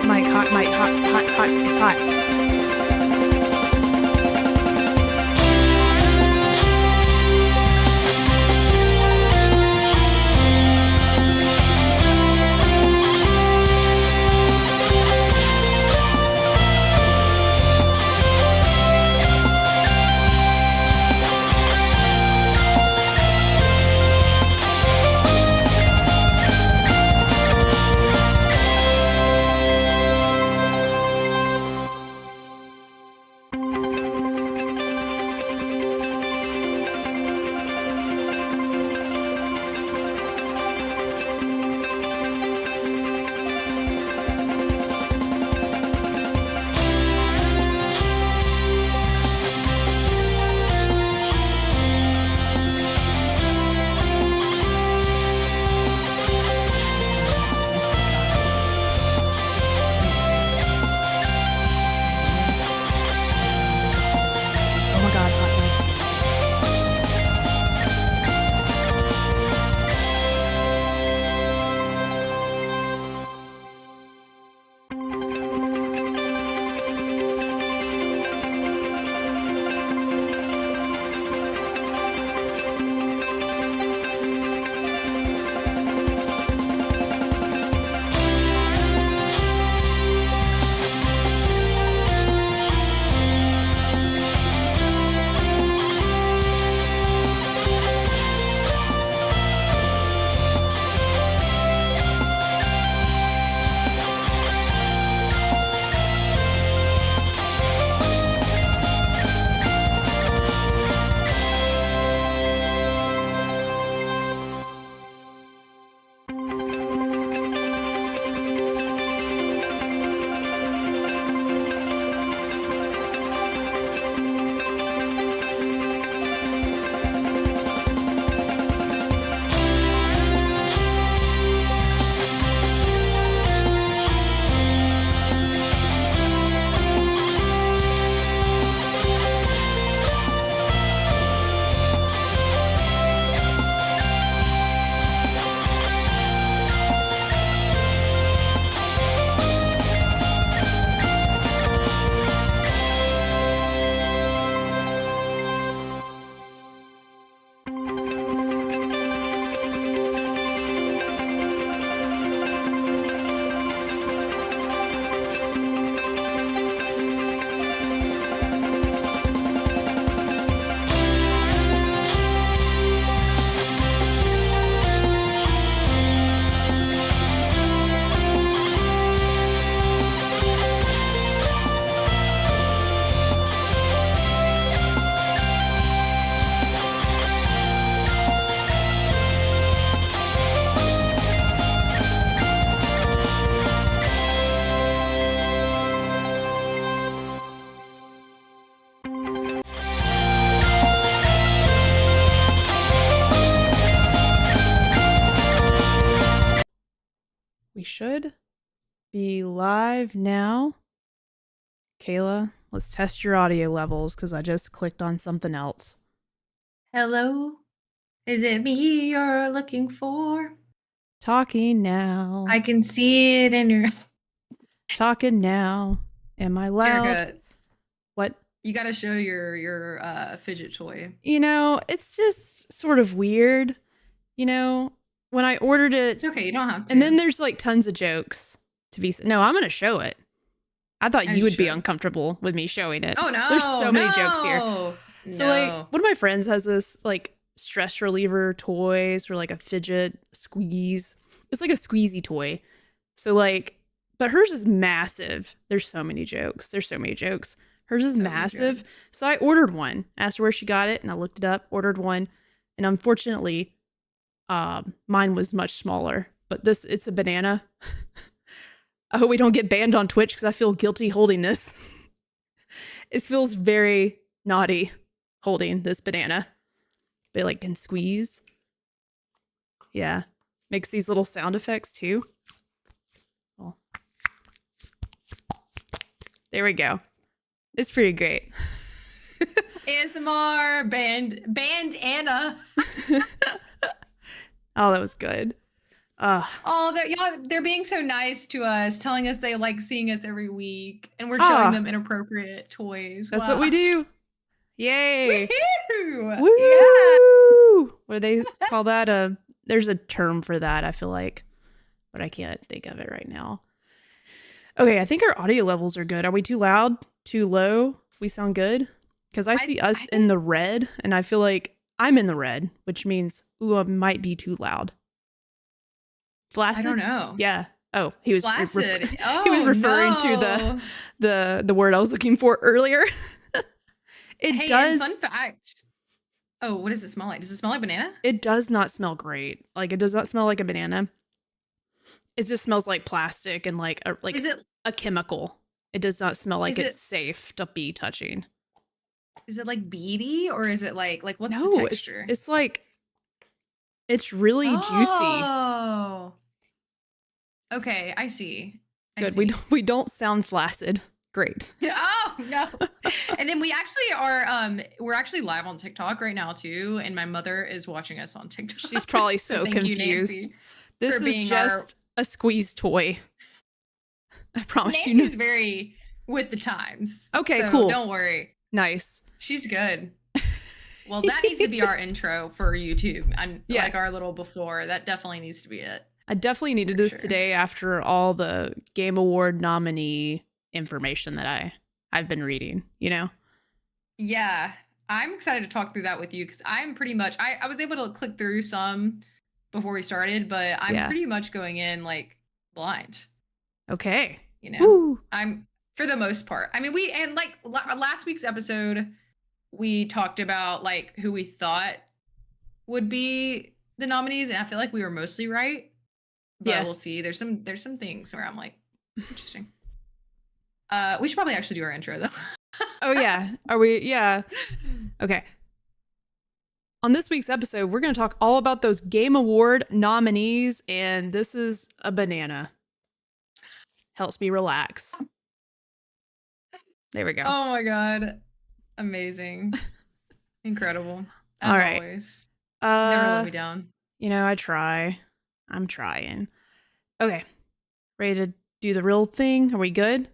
hot. It's hot. Oh my God, hot mic. We should be live now. Kayla, let's test your audio levels because I just clicked on something else. Hello? Is it me you're looking for? Talking now. I can see it in your... Talking now. Am I loud? Jerica, What? you gotta show your fidget toy. You know, it's just sort of weird. You know, when I ordered it, It's okay, you don't have to. and then there's like tons of jokes to be. No, I'm gonna show it. I thought As you would be should. uncomfortable with me showing it. Oh no! There's so many jokes here. So No. like, one of my friends has this like stress reliever toys or like a fidget squeeze. It's like a squeezy toy. So like, but hers is massive. There's so many jokes. Hers is So many massive. jokes. So I ordered one. Asked her where she got it, and I looked it up. Ordered one, and unfortunately, mine was much smaller. But it's a banana. I hope we don't get banned on Twitch because I feel guilty holding this. It feels very naughty holding this banana. They like can squeeze. Yeah. Makes these little sound effects too. Oh. There we go. It's pretty great. ASMR band Anna. Oh, that was good. Oh, they're being so nice to us, telling us they like seeing us every week, and we're showing Ah, them inappropriate toys. that's what Wow. we do. Yay. Woohoo! Yeah. Woo! What do they call that? There's a term for that, I feel like, but I can't think of it right now. Okay, I think our audio levels are good. Are we too loud? Too low? We sound good? Because I see us in the red, and I feel like I'm in the red, which means, ooh, I might be too loud. Flaccid? I don't know. Yeah. Oh, he was Flaccid. he was referring to the word I was looking for earlier. It does. And fun fact. Oh, what does it smell like? Does it smell like banana? It does not smell great. Like, it does not smell like a banana. It just smells like plastic and like a chemical. It does not smell like it's safe to be touching. Is it like beady, or is it like what's the texture? It's like, it's really juicy. Oh. Okay, I see. Good. We don't sound flaccid. Great. Oh no. And then we actually are we're actually live on TikTok right now too, and my mother is watching us on TikTok. She's probably so confused. This is just a squeeze toy. I promise Nancy's you. Nancy's very with the times. Okay, so cool. Don't worry. Nice. She's good. Well, that needs to be our intro for YouTube. Like our little before. That definitely needs to be it. I definitely needed this today after all the Game Award nominee information that I've been reading, you know? Yeah. I'm excited to talk through that with you because I'm pretty much I was able to click through some before we started, but I'm pretty much going in like blind. Okay. You know, Woo. I'm for the most part. I mean, like last week's episode, we talked about like who we thought would be the nominees, and I feel like we were mostly right. But we'll see. There's some things where I'm like, interesting. We should probably actually do our intro though. Oh yeah. Are we? Yeah. Okay. On this week's episode, we're going to talk all about those Game Award nominees, and this is a banana. Helps me relax. There we go. Oh my god. Amazing. Incredible. As all right. Always. Never let me down. You know, I try. I'm trying. Okay. Ready to do the real thing? Are we good?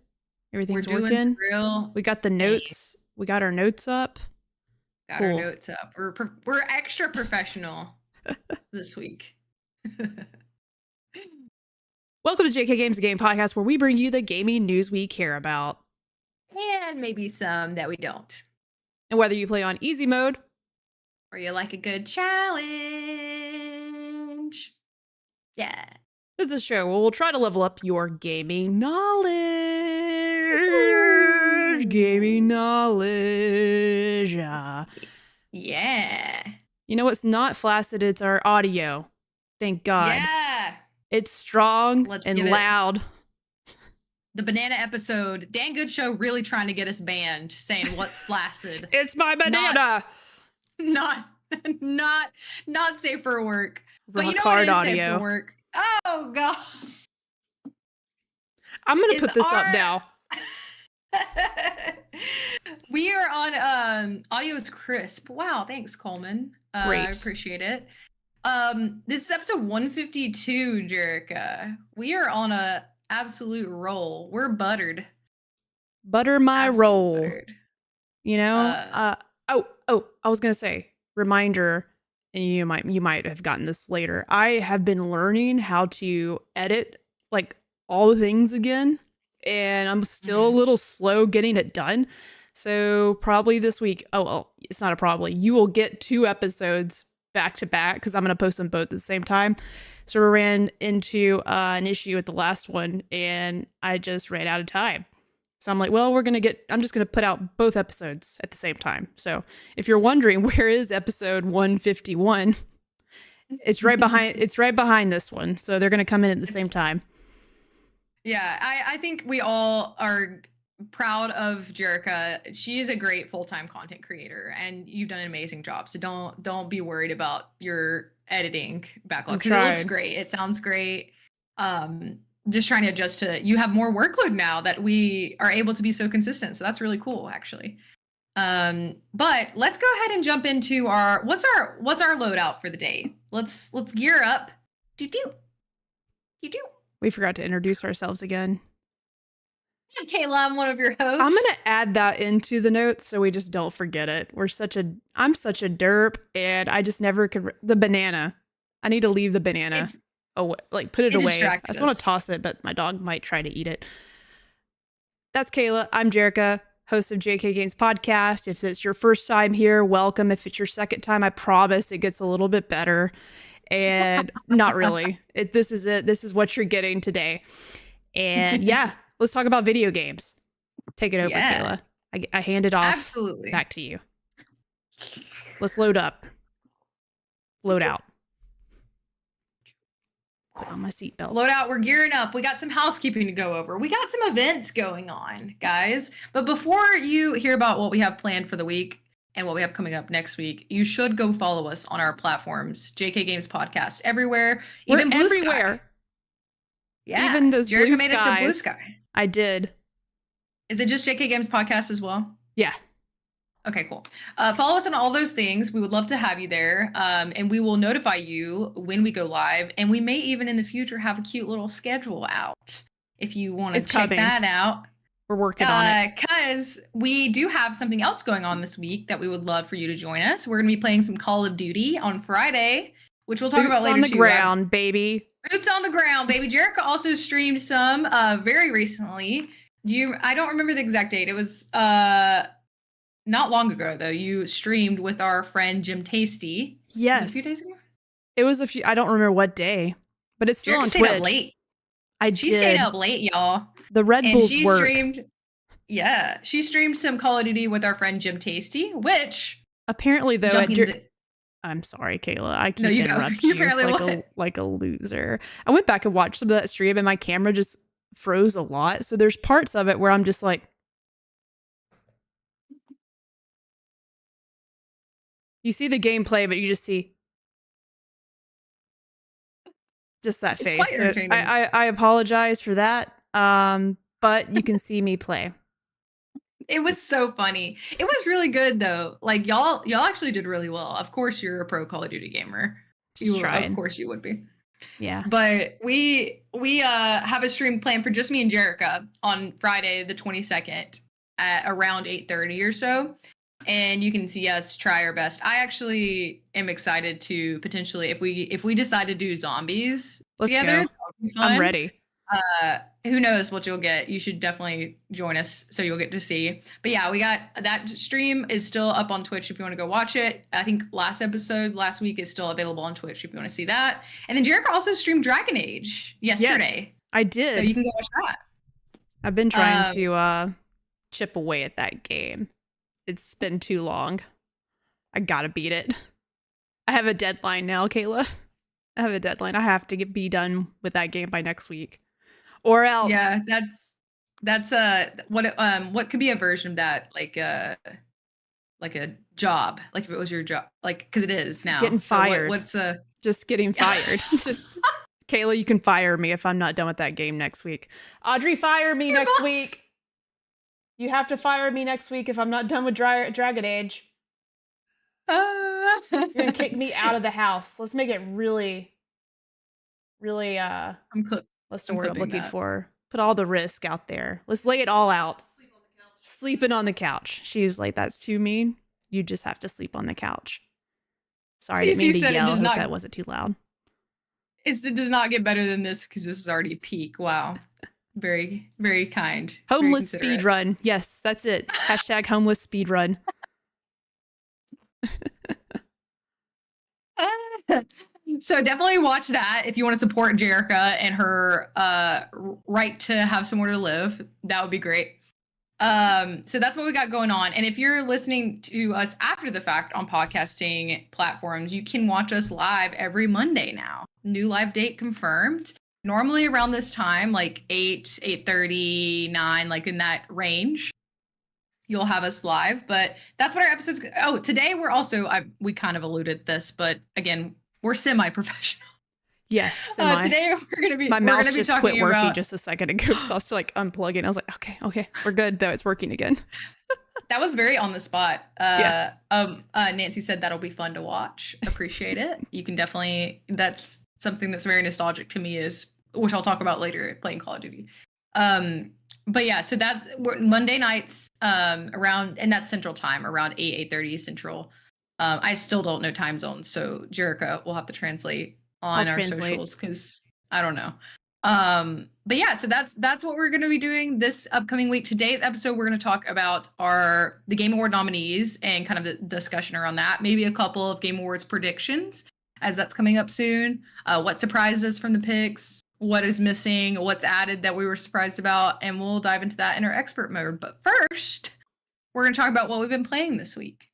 Everything's working? Real. We got the notes. We got our notes up. Got our notes up. We're extra professional this week. Welcome to JK Games, the game podcast where we bring you the gaming news we care about. And maybe some that we don't. And whether you play on easy mode, or you like a good challenge. Yeah. This is a show where we'll try to level up your gaming knowledge. Ooh. Gaming knowledge. Yeah. You know what's not flaccid? It's our audio. Thank God. Yeah. It's strong and loud. The banana episode, Dan Good Show really trying to get us banned, saying what's flaccid. It's my banana. Not safe for work. But you know what is safe for work? Oh God. I'm gonna put this up now. We are on Audio is Crisp. Wow, thanks, Coleman. Great. I appreciate it. This is episode 152, Jerica. We are on a absolute roll. We're buttered. Butter my roll. Buttered. You know? I was gonna say, reminder, and you might have gotten this later. I have been learning how to edit like all the things again, and I'm still a little slow getting it done. So probably this week, it's not a probably, you will get 2 episodes back to back because I'm going to post them both at the same time. So we ran into an issue with the last one and I just ran out of time. So I'm like, well, I'm just going to put out both episodes at the same time. So if you're wondering where is episode 151, it's right behind this one. So they're going to come in at the same time. Yeah, I think we all are proud of Jerica. She is a great full-time content creator and you've done an amazing job. So don't be worried about your editing backlog because it looks great. It sounds great. Just trying to adjust to you have more workload now that we are able to be so consistent. So that's really cool actually. But let's go ahead and jump into what's our loadout for the day. Let's gear up. Doo-doo. You do. We forgot to introduce ourselves again. I'm Kayla. I'm one of your hosts. I'm gonna add that into the notes so we just don't forget it. I'm such a derp, and I just never could. The banana. I need to leave the banana away, like put it away. I just want to toss it, but my dog might try to eat it. That's Kayla. I'm Jerica, host of JK Games Podcast. If it's your first time here, welcome. If it's your second time, I promise it gets a little bit better. And not really. This is it. This is what you're getting today. And yeah, let's talk about video games. Take it over, Kayla. I hand it off. Absolutely. Back to you. Let's load up. Load out. Put on my seatbelt. Load out. We're gearing up. We got some housekeeping to go over. We got some events going on, guys. But before you hear about what we have planned for the week and what we have coming up next week, you should go follow us on our platforms. JK Games Podcast everywhere. Even We're Blue everywhere. Sky. Yeah. Even those Jerica blue made us a Blue Sky. I did. Is it just JK Games Podcast as well? Yeah. Okay, cool. Follow us on all those things. We would love to have you there. And we will notify you when we go live. And we may even in the future have a cute little schedule out if you want to check that out. We're working on it. Because we do have something else going on this week that we would love for you to join us. We're going to be playing some Call of Duty on Friday, which we'll talk about later. Boots on the ground, baby. Boots on the ground, baby. Jerica also streamed some very recently. I don't remember the exact date. It was not long ago, though. You streamed with our friend Jim Tasty. Yes. Was it a few days ago? It was a few. I don't remember what day, but it's still Jerica on stayed Twitch. Up late. She stayed up late, y'all. The Red Bulls she work. She streamed some Call of Duty with our friend Jim Tasty, which apparently, though, I'm sorry, Kayla. I keep interrupting you like a loser. I went back and watched some of that stream, and my camera just froze a lot. So there's parts of it where I'm just like, you see the gameplay, but you just see just that face. So I apologize for that. But you can see me play. It was so funny. It was really good though. Like y'all actually did really well. Of course you're a pro Call of Duty gamer. Of course you would be. Yeah. But we have a stream planned for just me and Jerica on Friday the 22nd at around 8:30 or so. And you can see us try our best. I actually am excited to potentially if we decide to do zombies together. I'm ready. Who knows what you'll get. You should definitely join us so you'll get to see. But yeah, we got that stream is still up on Twitch if you want to go watch it. I think last week is still available on Twitch if you want to see that. And then Jerica also streamed Dragon Age yesterday. Yes, I did. So you can go watch that. I've been trying to chip away at that game. It's been too long. I gotta beat it. I have a deadline now, Kayla. I have a deadline. I have to be done with that game by next week. Or else. Yeah, that's what could be a version of that, like a job, like if it was your job, like because it is now. Getting fired. Just getting fired. Just Kayla, you can fire me if I'm not done with that game next week. Audrey, fire me next week. You have to fire me next week if I'm not done with Dragon Age. You're gonna kick me out of the house. Let's make it really, really What's the word I'm looking for? Put all the risk out there. Let's lay it all out. Sleeping on the couch. She was like, that's too mean. You just have to sleep on the couch. Sorry, I didn't mean to yell. I hope that wasn't too loud. It does not get better than this because this is already peak. Wow. Very, very kind. Homeless speed run. Yes, that's it. Hashtag homeless speed run. So definitely watch that if you want to support Jerica and her right to have somewhere to live. That would be great. So that's what we got going on. And if you're listening to us after the fact on podcasting platforms, you can watch us live every Monday now. New live date confirmed. Normally around this time, like 8:30, 9, like in that range. You'll have us live, but that's what our episodes. Oh, today we're also, we kind of alluded this, but again, we're semi-professional. Yeah, today we're gonna be. My mouse just quit working about, just a second ago, so I was like unplugging. I was like, okay, we're good. Though it's working again. That was very on the spot. Nancy said that'll be fun to watch. Appreciate it. You can definitely. That's something that's very nostalgic to me. Is which I'll talk about later playing Call of Duty. But yeah, so that's Monday nights around, and that's Central Time, around 8:30 Central. I still don't know time zones, so Jerica will have to translate on I'll our translate. socials because I don't know. But yeah, so that's what we're going to be doing this upcoming week. Today's episode, we're going to talk about the Game Award nominees and kind of the discussion around that. Maybe a couple of Game Awards predictions, as that's coming up soon. What surprised us from the picks, what is missing, what's added that we were surprised about, and we'll dive into that in our expert mode. But first, we're going to talk about what we've been playing this week.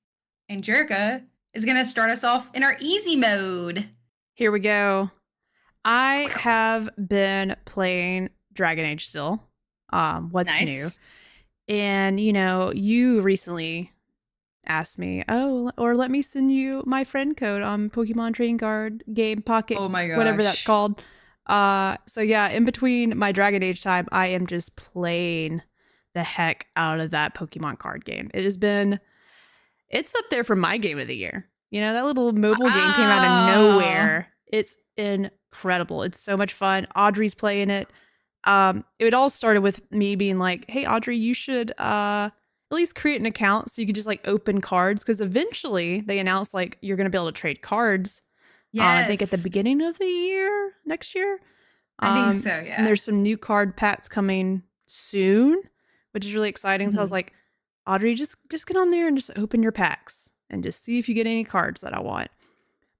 And Jerica is going to start us off in our easy mode. Here we go. I have been playing Dragon Age still. What's Nice. new? And you recently asked me, or let me send you my friend code on Pokemon Trading Card Game Pocket, Oh my gosh. whatever that's called. So yeah, in between my Dragon Age time, I am just playing the heck out of that Pokemon card game. It's up there for my game of the year. That little mobile game came out of nowhere. It's incredible. It's so much fun. Audrey's playing it. It all started with me being like, hey, Audrey, you should at least create an account so you could just like open cards. Because eventually they announced like you're going to be able to trade cards. Yes. I think at the beginning of the year, next year. I think so, yeah. And there's some new card packs coming soon, which is really exciting. So I was like, Audrey, just get on there and just open your packs and just see if you get any cards that I want.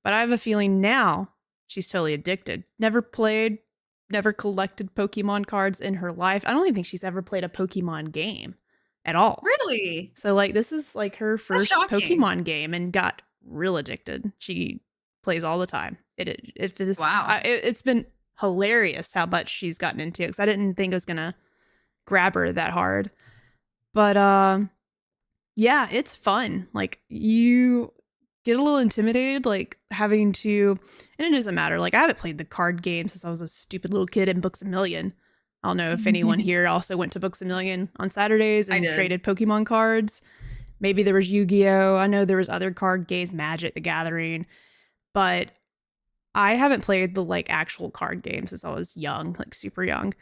But I have a feeling now she's totally addicted. Never played, never collected Pokemon cards in her life. I don't even think she's ever played a Pokemon game at all. Really? So like this is like her first shocking. Pokemon game and got real addicted. She plays all the time. Wow. It's been hilarious how much she's gotten into it because I didn't think it was gonna grab her that hard. But yeah, it's fun. Like you get a little intimidated, like having to, and it doesn't matter. Like I haven't played the card game since I was a stupid little kid in Books A Million. I don't know if anyone here also went to Books A Million on Saturdays and traded Pokemon cards. Maybe there was Yu-Gi-Oh! I know there was other card games, Magic the Gathering, but I haven't played the like actual card game since I was young, like super young.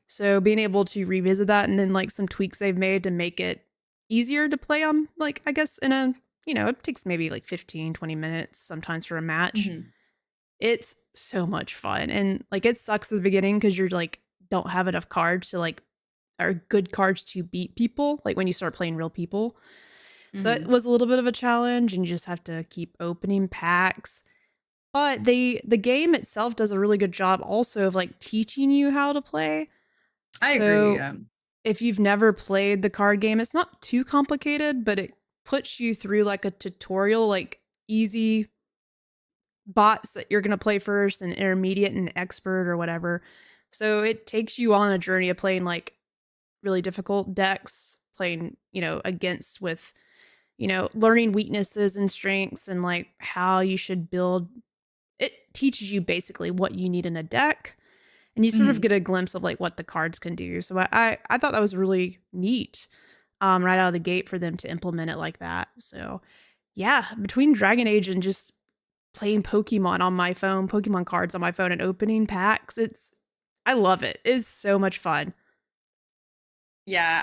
So being able to revisit that and then like some tweaks they've made to make it easier to play on, like I guess in a, it takes maybe like 15, 20 minutes sometimes for a match. It's so much fun. And like it sucks at the beginning because you're like don't have enough cards to like, or good cards to beat people, like when you start playing real people. So it was a little bit of a challenge and you just have to keep opening packs. But the game itself does a really good job also of like teaching you how to play. I agree. Yeah. If you've never played the card game, it's not too complicated, but it puts you through like a tutorial, like easy bots that you're going to play first and intermediate and expert or whatever. So it takes you on a journey of playing like really difficult decks, playing, against with, learning weaknesses and strengths and like how you should build. It teaches you basically what you need in a deck. And you sort of get a glimpse of like what the cards can do. So I thought that was really neat right out of the gate for them to implement it like that. So yeah, between Dragon Age and just playing Pokemon on my phone, Pokemon cards on my phone and opening packs, I love it. It's so much fun. Yeah,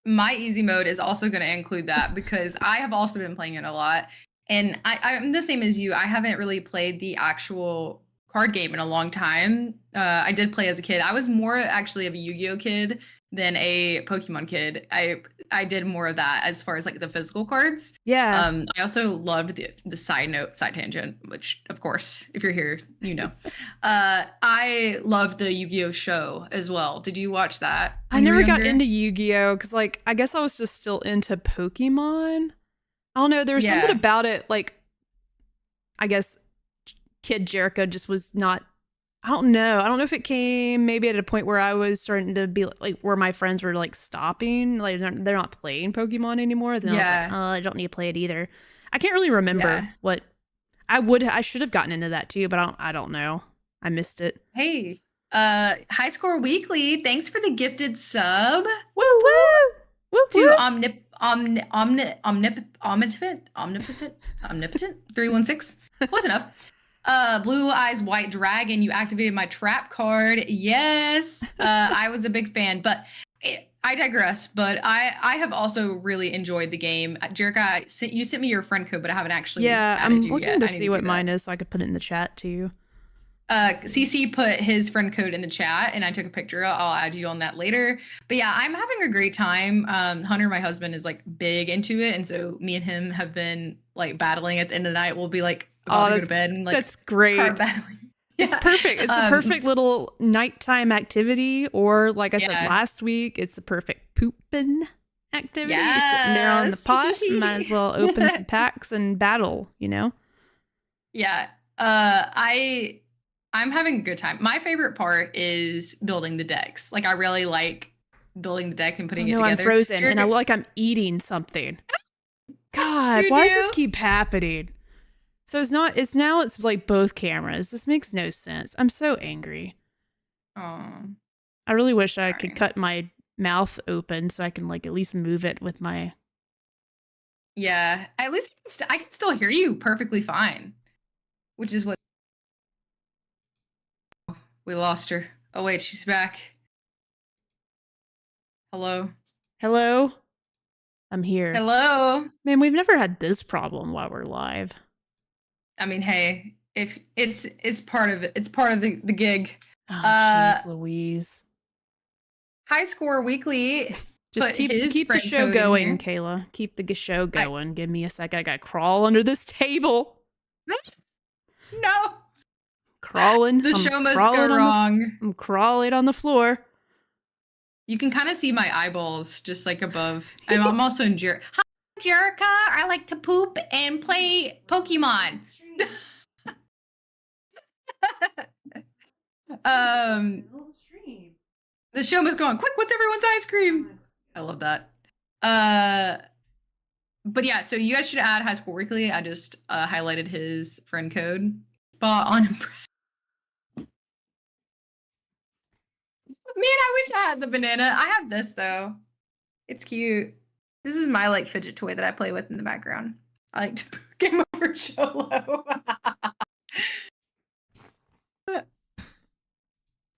my easy mode is also going to include that because I have also been playing it a lot. And I'm the same as you. I haven't really played the actual card game in a long time. I did play as a kid. I was more actually of a Yu-Gi-Oh kid than a Pokemon kid. I did more of that as far as like the physical cards. Yeah. I also loved the side tangent, which of course, if you're here, I loved the Yu-Gi-Oh show as well. Did you watch that? I never got into Yu-Gi-Oh because like I guess I was just still into Pokemon. I don't know. There was something about it, like, I guess Kid Jerica just was not, I don't know. I don't know if it came maybe at a point where I was starting to be like, where my friends were like stopping, like they're not playing Pokemon anymore. Then I was like, I don't need to play it either. I can't really remember what I should have gotten into that too, but I don't know. I missed it. Hey, High Score Weekly, thanks for the gifted sub. Woo woo! Woo to omnipotent 316. Close enough. Blue Eyes White Dragon, you activated my trap card. Yes. I was a big fan, but I digress. But I have also really enjoyed the game. Jerica, you sent me your friend code, but I haven't actually Yeah, added I'm you looking yet. to I need see to what do mine that. is so I could put it in the chat too. Let's see. CC put his friend code in the chat, and I took a picture. I'll add you on that later. But yeah, I'm having a great time. Hunter, my husband, is like big into it, and so me and him have been like battling at the end of the night. We'll be like about Oh, to go to bed and like that's great. card battling. It's perfect. It's a perfect little nighttime activity, or like I said Yeah. last week, it's a perfect pooping activity. You're sitting there on the Yes. pot, might as well open some packs and battle, you know? Yeah. I'm having a good time. My favorite part is building the decks. Like I really like building the deck and putting it No, together. I'm frozen and I Jerica- like I'm eating something. God, You why does do? this keep happening? So it's like both cameras. This makes no sense. I'm so angry. Oh. I really wish I could Sorry. cut my mouth open so I can like at least move it with my. Yeah, at least I can still hear you perfectly fine, which is what we lost her. Oh wait, she's back. Hello. Hello? I'm here. Hello. Man, we've never had this problem while we're live. I mean, hey, if it's part of it. It's part of the gig. Oh, jeez Louise. High Score Weekly. Just put keep his the friend show code in going, here. Kayla. Keep the show going. Give me a sec. I gotta crawl under this table. No. Crawling. The show must crawling go wrong. I'm crawling on the floor. You can kind of see my eyeballs just like above. I'm also in Hi, Jerica. I like to poop and play Pokemon. The show must go on. Quick, what's everyone's ice cream? I love that. But yeah, so you guys should add High School Weekly. I just highlighted his friend code. Spot on. Man, I wish I had the banana. I have this though. It's cute. This is my like fidget toy that I play with in the background. I like to game over Cholo.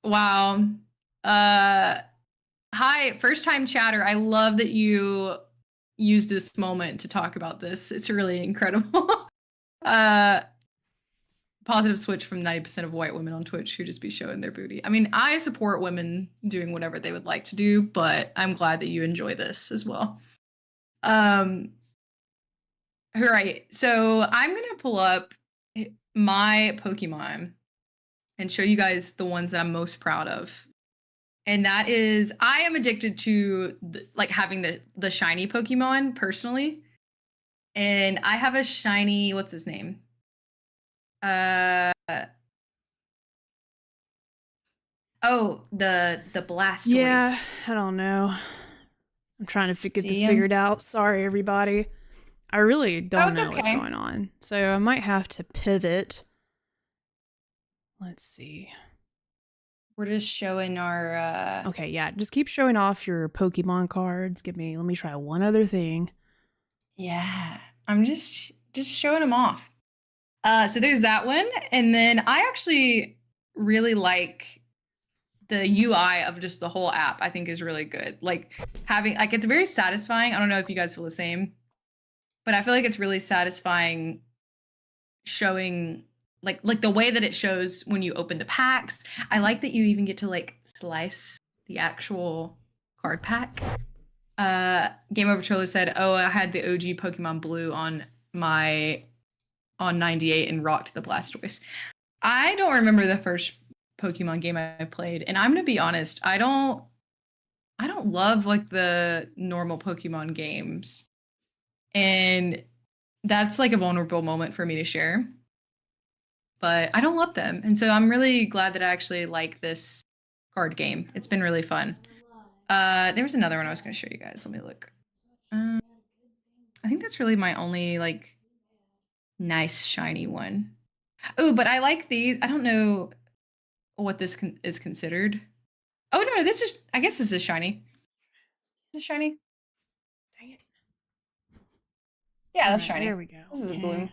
Wow. Hi, first time chatter. I love that you used this moment to talk about this. It's really incredible. Positive switch from 90% of white women on Twitch who just be showing their booty. I mean, I support women doing whatever they would like to do, but I'm glad that you enjoy this as well. All right, so I'm gonna pull up my Pokemon and show you guys the ones that I'm most proud of. And that is, I am addicted to like having the shiny Pokemon personally. And I have a shiny, what's his name? Oh, the Blastoise. Yeah, I don't know. I'm trying to get this figured out. Sorry, everybody. I really don't know what's going on. So I might have to pivot. Let's see. We're just showing our Okay, yeah, just keep showing off your Pokemon cards. Let me try one other thing. Yeah, I'm just showing them off. So there's that one, and then I actually really like the UI of just the whole app. I think is really good. Like having like it's very satisfying. I don't know if you guys feel the same, but I feel like it's really satisfying showing like the way that it shows when you open the packs. I like that you even get to like slice the actual card pack. Game Over Cholo said, "Oh, I had the OG Pokemon Blue on 98 and rocked the Blastoise." I don't remember the first Pokemon game I played, and I'm gonna be honest, I don't love like the normal Pokemon games, and that's like a vulnerable moment for me to share. But I don't love them, and so I'm really glad that I actually like this card game. It's been really fun. There was another one I was going to show you guys. Let me look. I think that's really my only like nice shiny one. Oh, but I like these. I don't know what this is considered. Oh no, this is. I guess this is shiny. Is this shiny? Dang it. Yeah, that's shiny. There we go. This is a blue.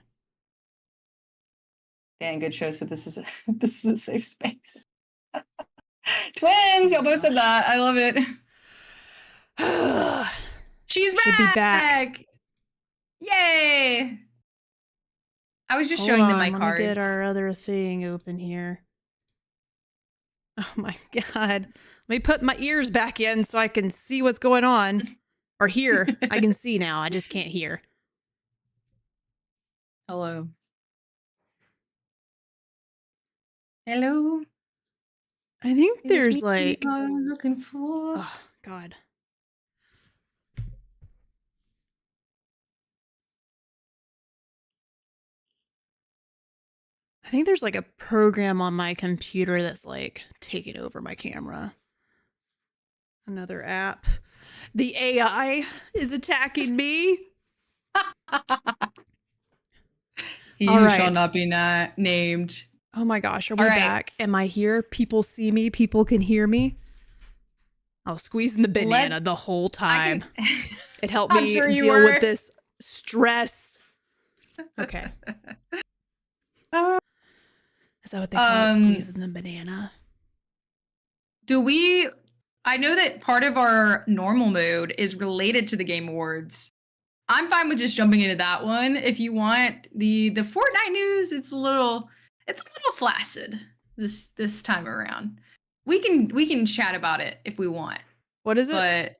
Dan Good Show said this is a this is a safe space. Twins, y'all both said that. I love it. She's Should be back. back. Yay! I was just Hold showing them on, my let cards. me get our other thing open here. Oh my god. Let me put my ears back in so I can see what's going on. Or hear. I can see now. I just can't hear. Hello. Hello. I think Is there's me like, I'm looking for. oh god. I think there's like a program on my computer that's like taking over my camera. Another app. The AI is attacking me. He All who right. shall not be named. Oh my gosh, are we All right. back? Am I here? People see me. People can hear me. I was squeezing the banana the whole time. It helped I'm me sure you deal were. with this stress. Okay. Is that what they call it? Squeezing the banana? I know that part of our normal mode is related to the Game Awards. I'm fine with just jumping into that one. If you want the Fortnite news, it's a little flaccid this time around. We can chat about it if we want. What is it?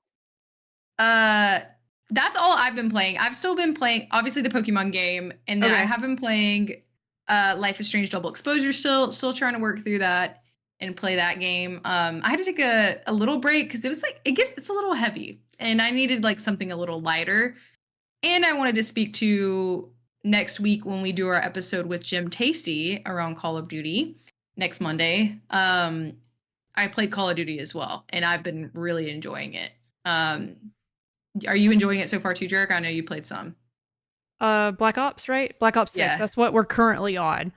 But that's all I've been playing. I've still been playing obviously the Pokemon game, and then I have been playing Life is Strange Double Exposure, still trying to work through that and play that game. I had to take a little break because it was like it's a little heavy, and I needed like something a little lighter. And I wanted to speak to next week when we do our episode with Jim Tasty around Call of Duty next Monday. I played Call of Duty as well, and I've been really enjoying it. Are you enjoying it so far too, Jerick? I know you played some. Black Ops, right? Black Ops 6. Yeah. That's what we're currently on.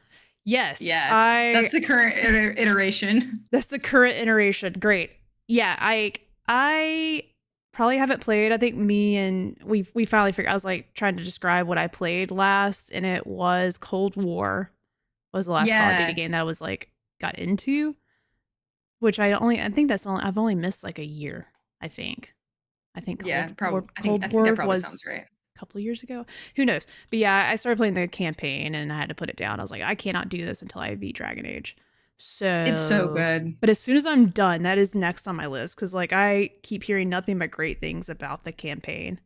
Yes. Yeah. That's the current iteration. That's the current iteration. Great. Yeah, I probably haven't played. I think me and we finally figured. I was like trying to describe what I played last, and it was Cold War. Was the last Call of Duty game that I was like got into, which I've only missed like a year. I think probably. Cold I think War that probably was sounds right. a couple of years ago. Who knows? But yeah, I started playing the campaign and I had to put it down. I was like, I cannot do this until I beat Dragon Age. So it's so good. But as soon as I'm done, that is next on my list because like I keep hearing nothing but great things about the campaign.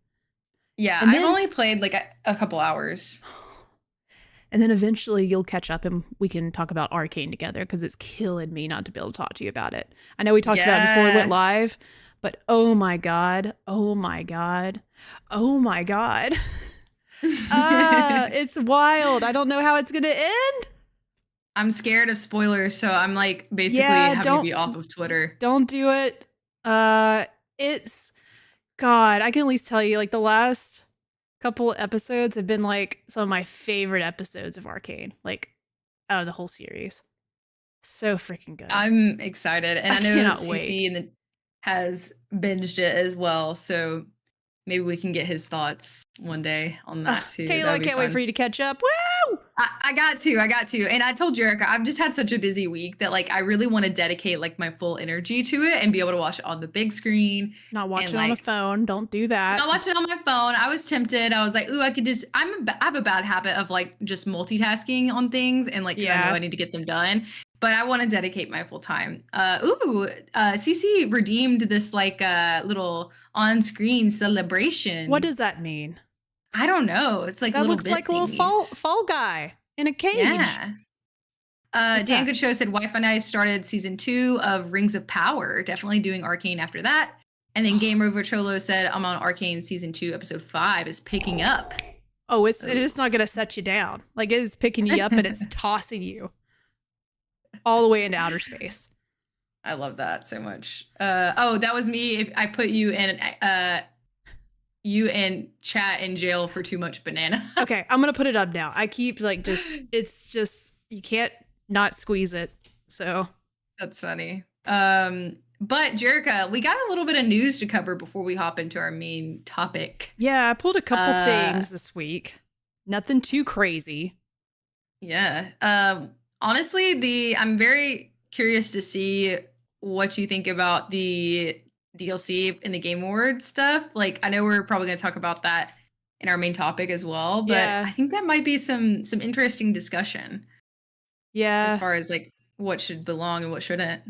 Yeah, I've only played like a couple hours. And then eventually you'll catch up and we can talk about Arcane together because it's killing me not to be able to talk to you about it. I know we talked about it before we went live, but oh my god, it's wild. I don't know how it's gonna end. I'm scared of spoilers, so I'm like basically having to be off of Twitter. Don't do it. It's God, I can at least tell you like the last couple episodes have been like some of my favorite episodes of Arcane, like out of the whole series. So freaking good. I'm excited, and I know CC wait. has binged it as well, so maybe we can get his thoughts one day on that too. Kayla, I can't wait for you to catch up. Woo! I got to. And I told Jerica, I've just had such a busy week that like I really want to dedicate like my full energy to it and be able to watch it on the big screen. Not watch it on a phone. Don't do that. Not watch it on my phone. I was tempted. I was like, ooh, I could just I have a bad habit of like just multitasking on things and like I know I need to get them done. But I want to dedicate my full time. CC redeemed this like little on-screen celebration. What does that mean? I don't know. It's like that looks like a little fall guy in a cage. Yeah. Dan Good Show said Wi-Fi Night started season 2 of Rings of Power. Definitely doing Arcane after that. And then Game Over Cholo said I'm on Arcane season 2 episode 5 is picking up. Oh, it is not gonna set you down. Like it is picking you up and it's tossing you all the way into outer space. I love that so much. That was me. If I put you in chat in jail for too much banana. Okay, I'm gonna put it up now. I keep like it's just you can't not squeeze it. So that's funny. But Jerica, we got a little bit of news to cover before we hop into our main topic. Yeah, I pulled a couple things this week. Nothing too crazy. Yeah. Honestly, the I'm very curious to see what you think about the DLC in the Game Awards stuff. Like, I know we're probably going to talk about that in our main topic as well, but Yeah. I think that might be some interesting discussion as Yeah. far as like what should belong and what shouldn't.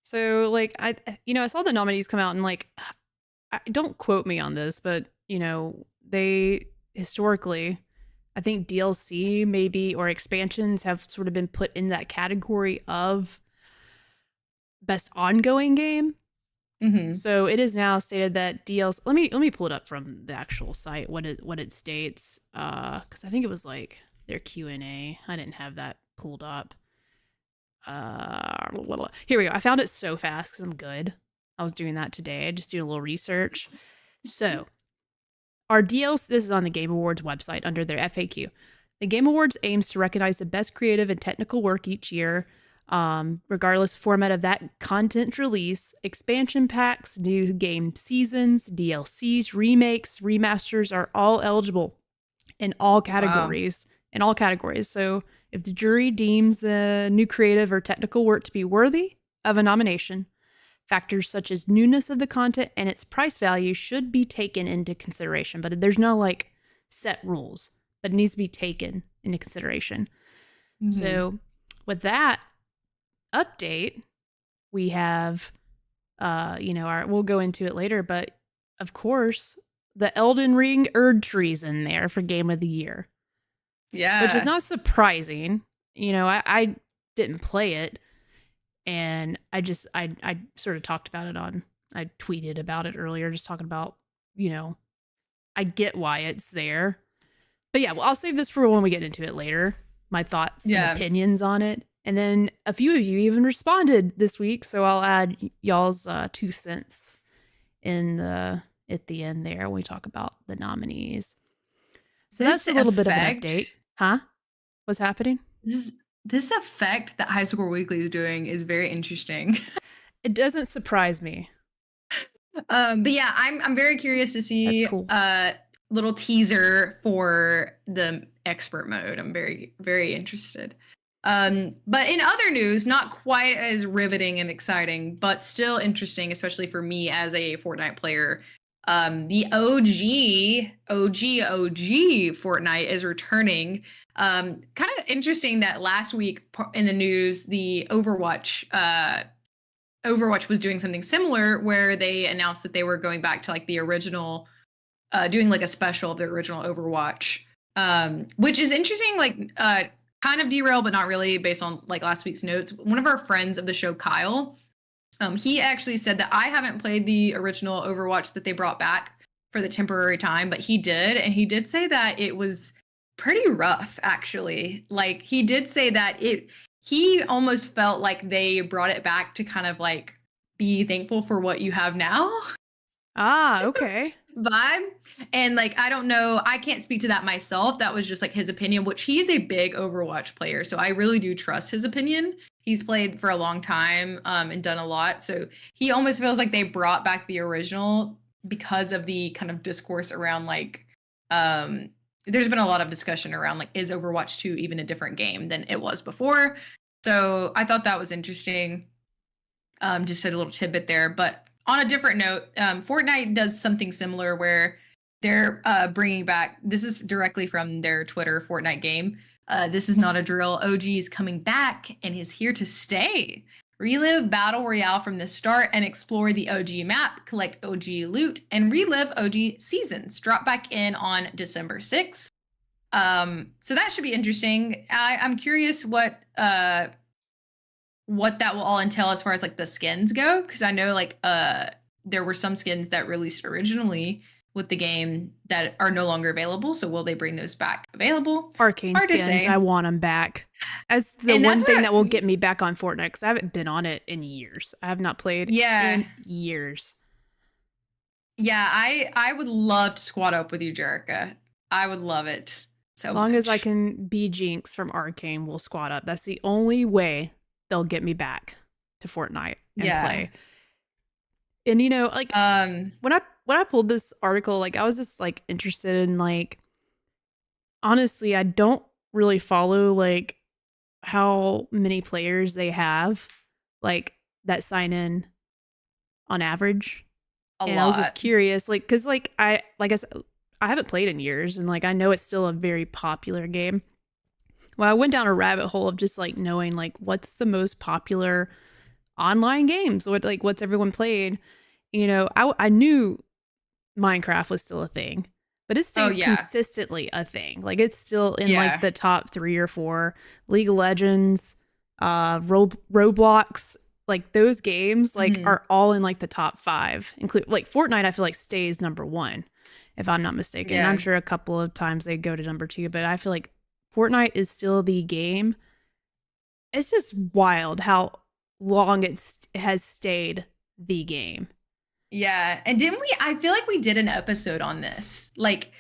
So like I saw the nominees come out and like don't quote me on this, but they historically I think DLC maybe or expansions have sort of been put in that category of best ongoing game. Mm-hmm. So it is now stated that DLC. Let me pull it up from the actual site what it states. Because I think it was like their Q&A. I didn't have that pulled up. Here we go. I found it so fast because I'm good. I was doing that today. I just doing a little research. So our DLC. This is on the Game Awards website under their FAQ. The Game Awards aims to recognize the best creative and technical work each year, regardless of format of that content release. Expansion packs, new game seasons, DLCs, remakes, remasters are all eligible in all categories. Wow. In all categories. So if the jury deems the new creative or technical work to be worthy of a nomination, factors such as newness of the content and its price value should be taken into consideration. But there's no like set rules, but it needs to be taken into consideration. Mm-hmm. So with that update, we have we'll go into it later, but of course, the Elden Ring Erdtree's in there for Game of the Year. Which is Yeah. not surprising. I didn't play it, and I sort of talked about it I tweeted about it earlier, just talking about, I get why it's there. But yeah, well, I'll save this for when we get into it later, my thoughts and Yeah. opinions on it. And then a few of you even responded this week, so I'll add y'all's 2 cents at the end there when we talk about the nominees. So This that's a little bit of an effect, update. Huh? What's happening? this this effect that High Score Weekly is doing is very interesting. It doesn't surprise me. But yeah, I'm very curious to That's see cool. little teaser for the expert mode. I'm very very interested. But in other news, not quite as riveting and exciting, but still interesting, especially for me as a Fortnite player. The OG Fortnite is returning. Kind of interesting that last week in the news, the Overwatch was doing something similar where they announced that they were going back to like the original, doing like a special of the original Overwatch, which is interesting. Like, kind of derail, but not really, based on like last week's notes. One of our friends of the show, Kyle, he actually said that I haven't played the original Overwatch that they brought back for the temporary time, but he did, and he did say that it was pretty rough, actually. Like, he did say that he almost felt like they brought it back to kind of like be thankful for what you have now Ah, okay. vibe. And like, I don't know, I can't speak to that myself. That was just like his opinion, which he's a big Overwatch player. So I really do trust his opinion. He's played for a long time, and done a lot. So he almost feels like they brought back the original because of the kind of discourse around like, there's been a lot of discussion around like, is Overwatch 2 even a different game than it was before? So I thought that was interesting. Just a little tidbit there. But on a different note, Fortnite does something similar where they're bringing back. This is directly from their Twitter Fortnite game. This is not a drill. OG is coming back and is here to stay. Relive Battle Royale from the start and explore the OG map, collect OG loot, and relive OG seasons. Drop back in on December 6th. So that should be interesting. I'm curious what that will all entail as far as like the skins go, because I know like there were some skins that released originally with the game that are no longer available. So will they bring those back available? Arcane Hard to skins. say. I want them back. As the And one that's thing what, that will get me back on Fortnite, because I haven't been on it in years. I have not played yeah, in years. yeah. I would love to squat up with you, Jerica. I would love it so As long as I much. can be Jinx from Arcane, we'll squad up. That's the only way they'll get me back to Fortnite and Yeah. play. And like Um. when I pulled this article, like I was just like interested in like honestly, I don't really follow like how many players they have, like that sign in on average. A And I was just lot. curious, like, cause like I said, I haven't played in years, and like I know it's still a very popular game. Well, I went down a rabbit hole of just like knowing like what's the most popular online games, what's everyone played. You know, I knew Minecraft was still a thing, but it Oh stays yeah. consistently a thing. Like it's still in like Yeah. the top 3 or 4. League of Legends, Roblox, like those games like Mhm. are all in like the top 5. Include like Fortnite, I feel like stays number 1, if I'm not mistaken. I'm Yeah. sure a couple of times they go to number 2, but I feel like Fortnite is still the game. It's just wild how long it has stayed the game. Yeah. And didn't we I feel like we did an episode on this. Like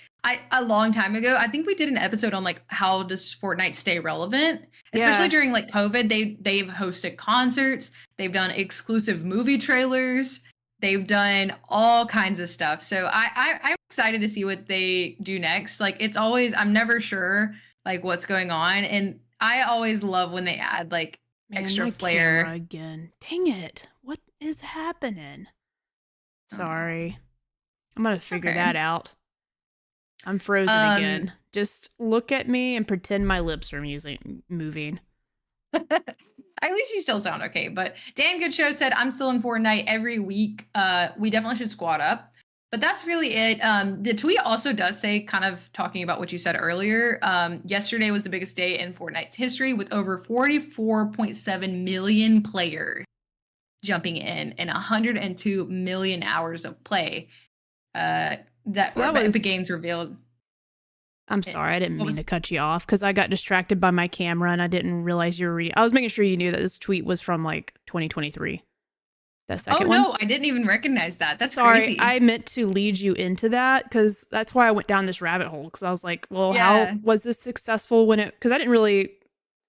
a long time ago. I think we did an episode on like how does Fortnite stay relevant? Especially Yeah. during like COVID. They've hosted concerts, they've done exclusive movie trailers, they've done all kinds of stuff. So I'm excited to see what they do next. Like it's always I'm never sure like what's going on. And I always love when they add like Man, extra my camera flair. again. Dang it. What is happening? Oh, Sorry. I'm going to it's figure okay. that out. I'm frozen Um again. Just look at me and pretend my lips are moving. At least you still sound okay. But Dan Good Show said, I'm still in Fortnite every week. We definitely should squad up. But that's really it. The tweet also does say, kind of talking about what you said earlier. Yesterday was the biggest day in Fortnite's history with over 44.7 million players jumping in and 102 million hours of play that So were that was. Epic Games revealed. I'm sorry, I didn't What mean was to cut you off because I got distracted by my camera and I didn't realize you were reading. I was making sure you knew that this tweet was from like 2023. That Oh second one. no, I didn't even recognize that. That's Sorry, crazy. I meant to lead you into that because that's why I went down this rabbit hole because I was like, well, how Yeah. was this successful when it? Because I didn't really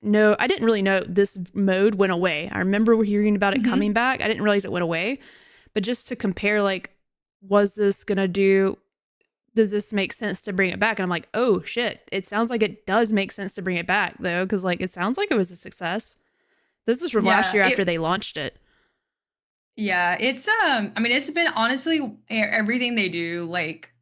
know this mode went away. I remember hearing about it Mhm. coming back. I didn't realize it went away. But just to compare, like, was this gonna do? Does this make sense to bring it back? And I'm like, oh shit, it sounds like it does make sense to bring it back though, because like it sounds like it was a success. This was from last Yeah, year after it they launched it. yeah, it's I mean it's been honestly everything they do like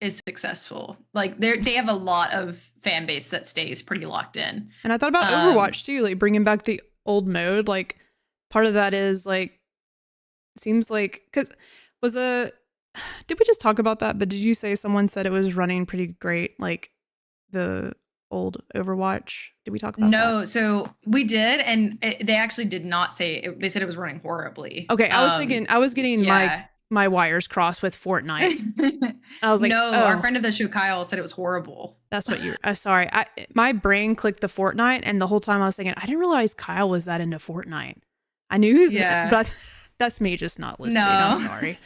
is successful. Like they have a lot of fan base that stays pretty locked in. And I thought about Um Overwatch too, like bringing back the old mode. Like part of that is like seems like because was a did we just talk about that? But did you say someone said it was running pretty great, like the old Overwatch? Did we talk about that? no, so we did and they actually did not say they said it was running horribly. Okay, I was thinking I was getting Yeah. my wires crossed with Fortnite. I was like, No, our oh, friend of the show Kyle said it was horrible. that's what you're. Sorry, my brain clicked the Fortnite, and the whole time I was thinking, I didn't realize Kyle was that into Fortnite. I knew he was, Yeah. but that's me just not listening. I'm No. sorry.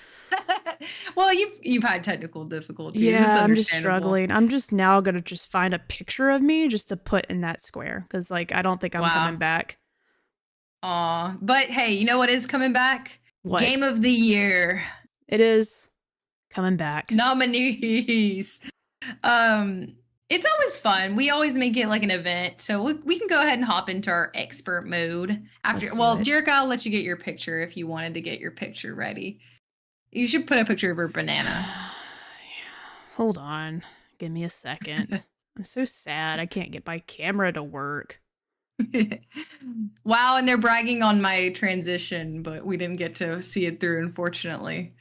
Well, you've had technical difficulties. It's Yeah, I'm just understandable. struggling. I'm just now gonna just find a picture of me just to put in that square because like I don't think I'm coming Wow. back. Aw. But hey, you know what is coming back? What Game of the Year it is coming back. nominees. Um, it's always fun. We always make it like an event. So we can go ahead and hop into our expert mode after. Let's do Well, it. Jericho, I'll let you get your picture if you wanted to get your picture ready. You should put a picture of your banana. Hold on, give me a second. I'm so sad I can't get my camera to work. Wow, and they're bragging on my transition, but we didn't get to see it through, unfortunately.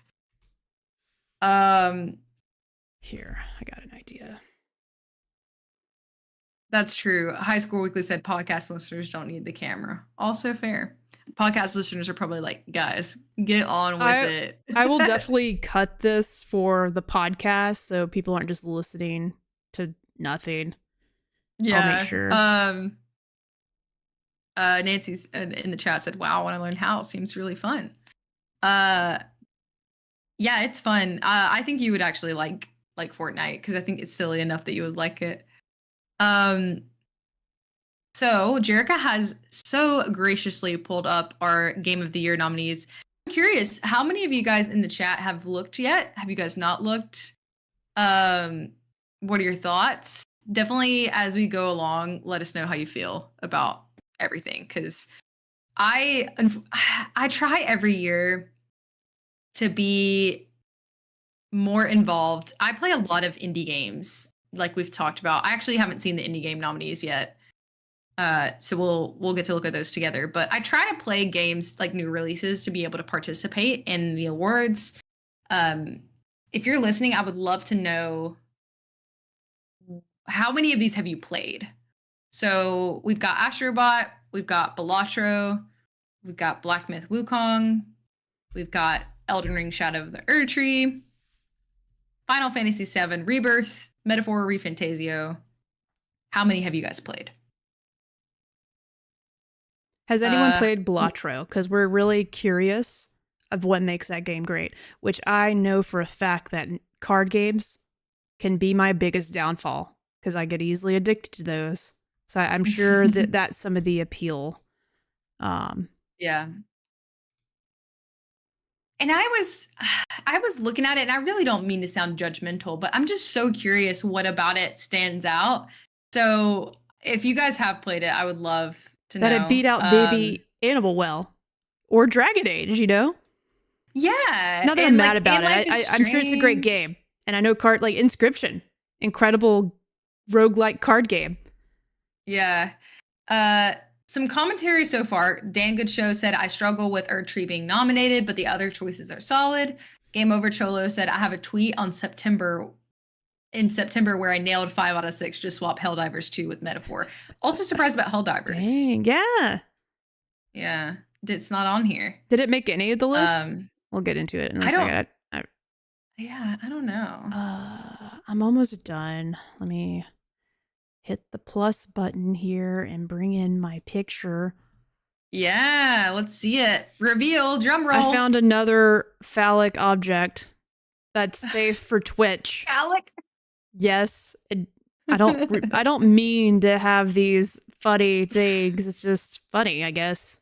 Um, Here, I got an idea. that's true. High School Weekly said podcast listeners don't need the camera. Also fair. Podcast listeners are probably like, guys, get on with it. I will definitely cut this for the podcast so people aren't just listening to nothing. Yeah. I'll make sure. Nancy's in the chat said, "Wow, when I learned how, seems really fun." Yeah, it's fun. I think you would actually like Fortnite because I think it's silly enough that you would like it. So Jerica has so graciously pulled up our Game of the Year nominees. I'm curious, how many of you guys in the chat have looked yet? Have you guys not looked? What are your thoughts? definitely as we go along, let us know how you feel about everything. Because I I try every year to be more involved. I play a lot of indie games, like we've talked about. I actually haven't seen the indie game nominees yet. So we'll get to look at those together. But I try to play games like new releases to be able to participate in the awards. If you're listening, I would love to know how many of these have you played? So we've got Astrobot, we've got Balatro, we've got Black Myth Wukong, we've got Elden Ring Shadow of the Erdtree, Final Fantasy VII Rebirth, Metaphor ReFantasio. How many have you guys played? Has anyone played Balatro? Because we're really curious of what makes that game great, which I know for a fact that card games can be my biggest downfall because I get easily addicted to those. So I'm sure that that's some of the appeal. Yeah. And I was looking at it, and I really don't mean to sound judgmental, but I'm just so curious what about it stands out. So if you guys have played it, I would love to know. That it beat out baby Animal Well or Dragon Age, you know? Yeah. Not that I'm mad about it. I'm sure it's a great game. And I know card like Inscription, incredible roguelike card game. Yeah. Some commentary so far. Dan Good Show said, I struggle with Erdtree being nominated, but the other choices are solid. Game Over Cholo said, I have a tweet in September where I nailed 5 out of 6, just swap Helldivers 2 with Metaphor. Also surprised about Helldivers. Dang, yeah. Yeah. It's not on here. Did it make any of the lists? We'll get into it in a second. Yeah, I don't know. I'm almost done. Let me hit the plus button here and bring in my picture. Yeah, let's see it. Reveal, drum roll. I found another phallic object that's safe for Twitch. Phallic? Yes. I don't mean to have these funny things. It's just funny, I guess.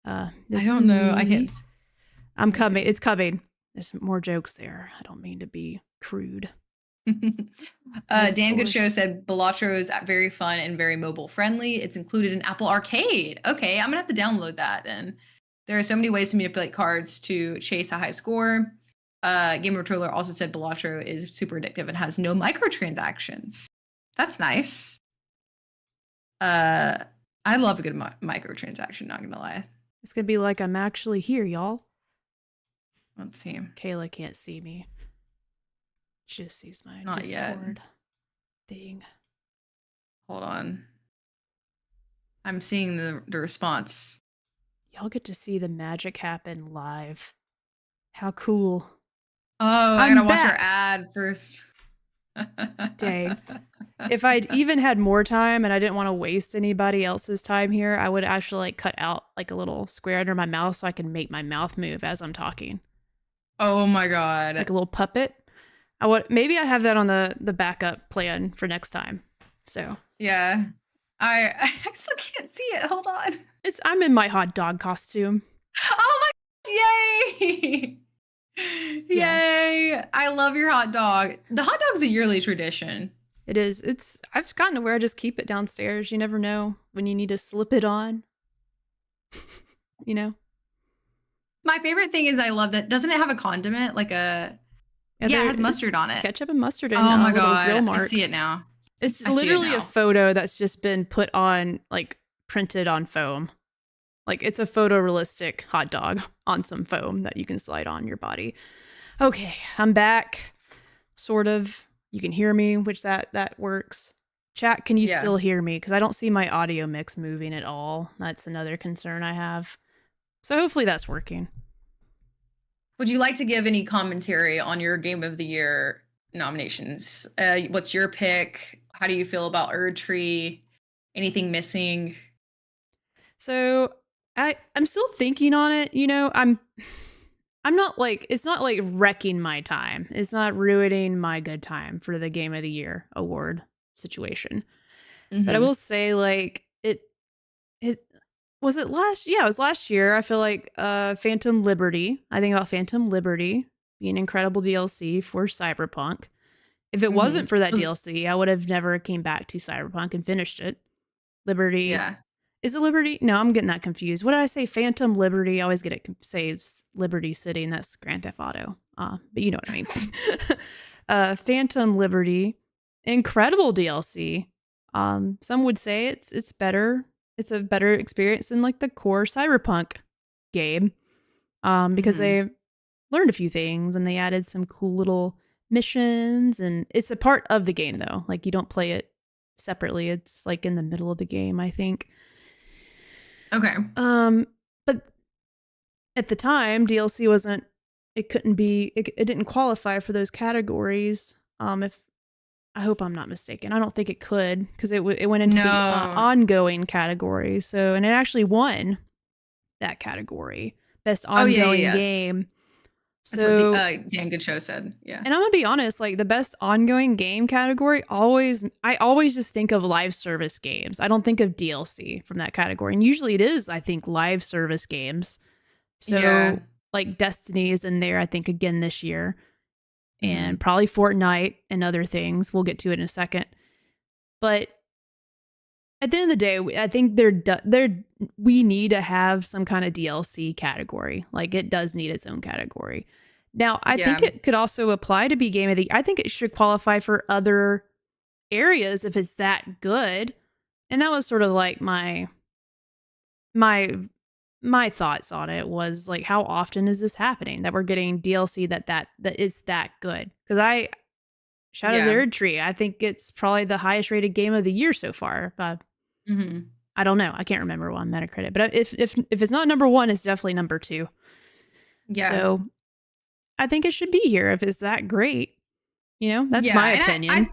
I don't know. I can't. I'm coming. It's coming. There's more jokes there. I don't mean to be crude. Dan Good Show said Balatro is very fun and very mobile friendly. It's included in Apple Arcade. Okay, I'm gonna have to download that then. There are so many ways to manipulate cards to chase a high score. Game of Troller also said Balatro is super addictive and has no microtransactions. That's nice. I love a good microtransaction, not gonna lie. It's gonna be like I'm actually here, y'all. Let's see. Kayla can't see me. She just sees my Not Discord yet. thing. Hold on. I'm seeing the response. Y'all get to see the magic happen live. How cool. Oh, I gotta watch our ad first. Dang. If I'd even had more time and I didn't want to waste anybody else's time here, I would actually like cut out like a little square under my mouth so I can make my mouth move as I'm talking. Oh my god. Like a little puppet. Maybe I have that on the backup plan for next time. So yeah. I still can't see it. Hold on. I'm in my hot dog costume. Oh my yay! Yay! I love your hot dog. The hot dog's a yearly tradition. It is. I've gotten to where I just keep it downstairs. You never know when you need to slip it on. You know? My favorite thing is I love that. Doesn't it have a condiment? Like a it has mustard on it. Ketchup and mustard and oh my god, grill marks. I see it now. It's literally a photo that's just been put on, like printed on foam. Like it's a photorealistic hot dog on some foam that you can slide on your body. Okay, I'm back. Sort of. You can hear me, which that works. Chat, can you still hear me? Because I don't see my audio mix moving at all. That's another concern I have. So hopefully that's working. Would you like to give any commentary on your Game of the Year nominations? What's your pick? How do you feel about Erdtree? Anything missing? So I'm still thinking on it. You know, I'm not like, it's not like wrecking my time. It's not ruining my good time for the Game of the Year award situation. Mm-hmm. But I will say, like, it was last year. I feel like Phantom Liberty. I think about Phantom Liberty being an incredible DLC for Cyberpunk. If it wasn't Mhm. for that Was DLC, I would have never came back to Cyberpunk and finished it. Liberty yeah. is it Liberty? No, I'm getting that confused. What did I say? Phantom Liberty. I always get it saves Liberty City, and that's Grand Theft Auto. But you know what I mean. Phantom Liberty, incredible DLC. Some would say it's better. It's a better experience than like the core Cyberpunk game. Because Mhm. they learned a few things and they added some cool little missions, and it's a part of the game though. Like you don't play it separately. It's like in the middle of the game, I think. Okay. But at the time, DLC wasn't. It couldn't be. It didn't qualify for those categories. If I hope I'm not mistaken, I don't think it could because it went into the No. ongoing category. So and it actually won that category, best Oh, yeah, yeah, ongoing yeah. game. That's what So Dan Goodshow said. Yeah. and I'm gonna be honest, like the best ongoing game category I always just think of live service games. I don't think of DLC from that category. And usually it is, I think, live service games. Yeah. So like Destiny is in there, I think, again this year. And Mhm. probably Fortnite and other things. We'll get to it in a second. But at the end of the day, I think we need to have some kind of DLC category. Like it does need its own category. Now, I think Yeah. it could also apply to be game of the. I think it should qualify for other areas if it's that good. And that was sort of like my my thoughts on it was like how often is this happening that we're getting DLC that it's that good? Because I Shadow of the Yeah. Erdtree, I think it's probably the highest rated game of the year so far. But Mhm. I don't know. I can't remember on Metacritic, but if it's not number one, it's definitely number two. Yeah. So I think it should be here if it's that great. You know, that's Yeah, my and opinion.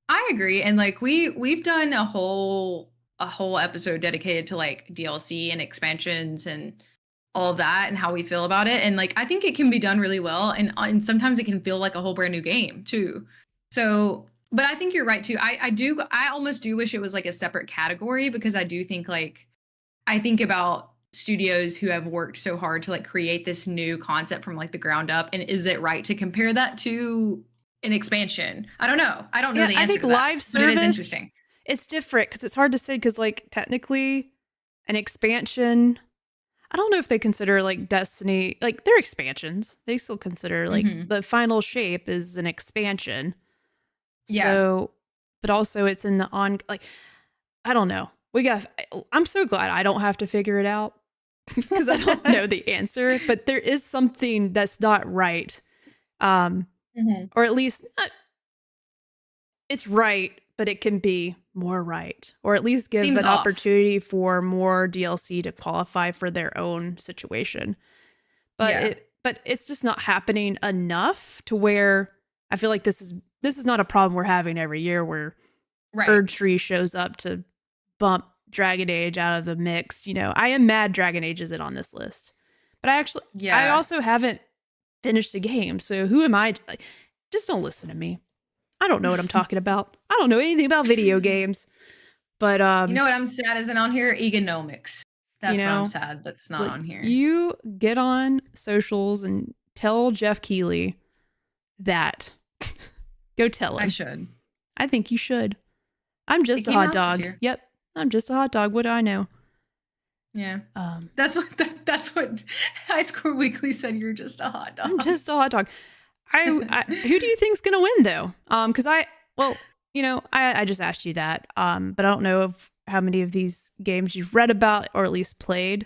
I agree, and like we've done a whole episode dedicated to like DLC and expansions and all of that and how we feel about it. And like I think it can be done really well, and sometimes it can feel like a whole brand new game too. So, but I think you're right too. I almost do wish it was like a separate category because I do think like I think about studios who have worked so hard to like create this new concept from like the ground up, and is it right to compare that to an expansion? I don't know. I don't know Yeah, the I answer think to that, live but it is service, interesting. it's different because it's hard to say because like technically an expansion, I don't know if they consider like Destiny, like they're expansions. They still consider like Mhm. the final shape is an expansion. Yeah. So, but also it's in the on, like, I don't know. I'm so glad I don't have to figure it out because I don't know the answer, but there is something that's not right. Um, Mhm. or at least it's right, but it can be more right, or at least give Seems an off. opportunity for more DLC to qualify for their own situation. Yeah. But it's just not happening enough to where I feel like this is not a problem we're having every year where Right. Erdtree shows up to bump Dragon Age out of the mix. You know, I am mad Dragon Age isn't on this list, but I Yeah. also haven't finished the game, so who am I? Like, just don't listen to me. I don't know what I'm talking about. I don't know anything about video games. But You know what I'm sad isn't on here? Economics. you That's what I'm know, sad that's not like on here. you get on socials and tell Jeff Keighley that. Go tell I him. should. I think you should. I'm It just a came hot out this dog. year. Yep, I'm just a hot dog. What do I know? Yeah. Um, That's what High Score Weekly said. You're just a hot I'm dog. just a hot dog. Who do you think's gonna win though? Because well, you know, I just asked you that. But I don't know how many of these games you've read about or at least played.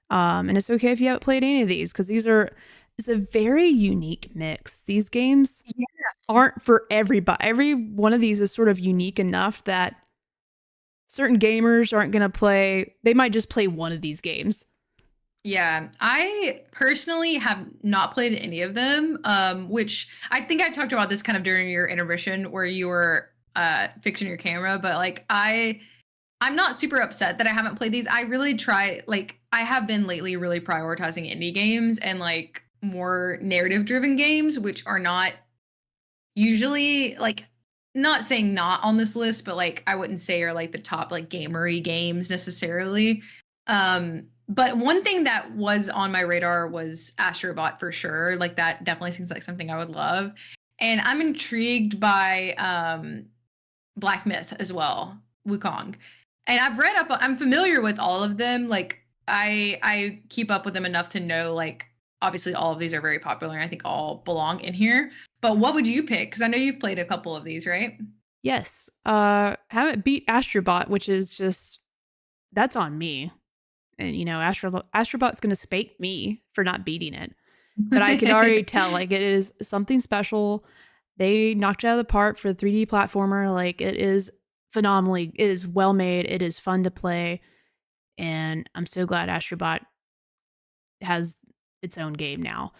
And it's okay if you haven't played any of these because it's a very unique mix. These games Yeah. aren't for everybody. Every one of these is sort of unique enough that certain gamers aren't gonna play. They might just play one of these games. Yeah, I personally have not played any of them, which I think I talked about this kind of during your intermission where you were fixing your camera, but like I'm not super upset that I haven't played these. I really try like I have been lately really prioritizing indie games and like more narrative driven games, which are not usually like not saying not on this list, but like I wouldn't say are like the top like gamery games necessarily. But one thing that was on my radar was Astrobot for sure. Like that definitely seems like something I would love. And I'm intrigued by Black Myth as well, Wukong. And I'm familiar with all of them. Like I keep up with them enough to know like obviously all of these are very popular and I think all belong in here. But what would you pick? Because I know you've played a couple of these, right? Yes. Haven't beat Astrobot, which is just that's on me. And Astrobot's gonna spank me for not beating it. But I can already tell like it is something special. They knocked it out of the park for the 3D platformer. Like it is phenomenally, it is well made, it is fun to play. And I'm so glad Astrobot has its own game now.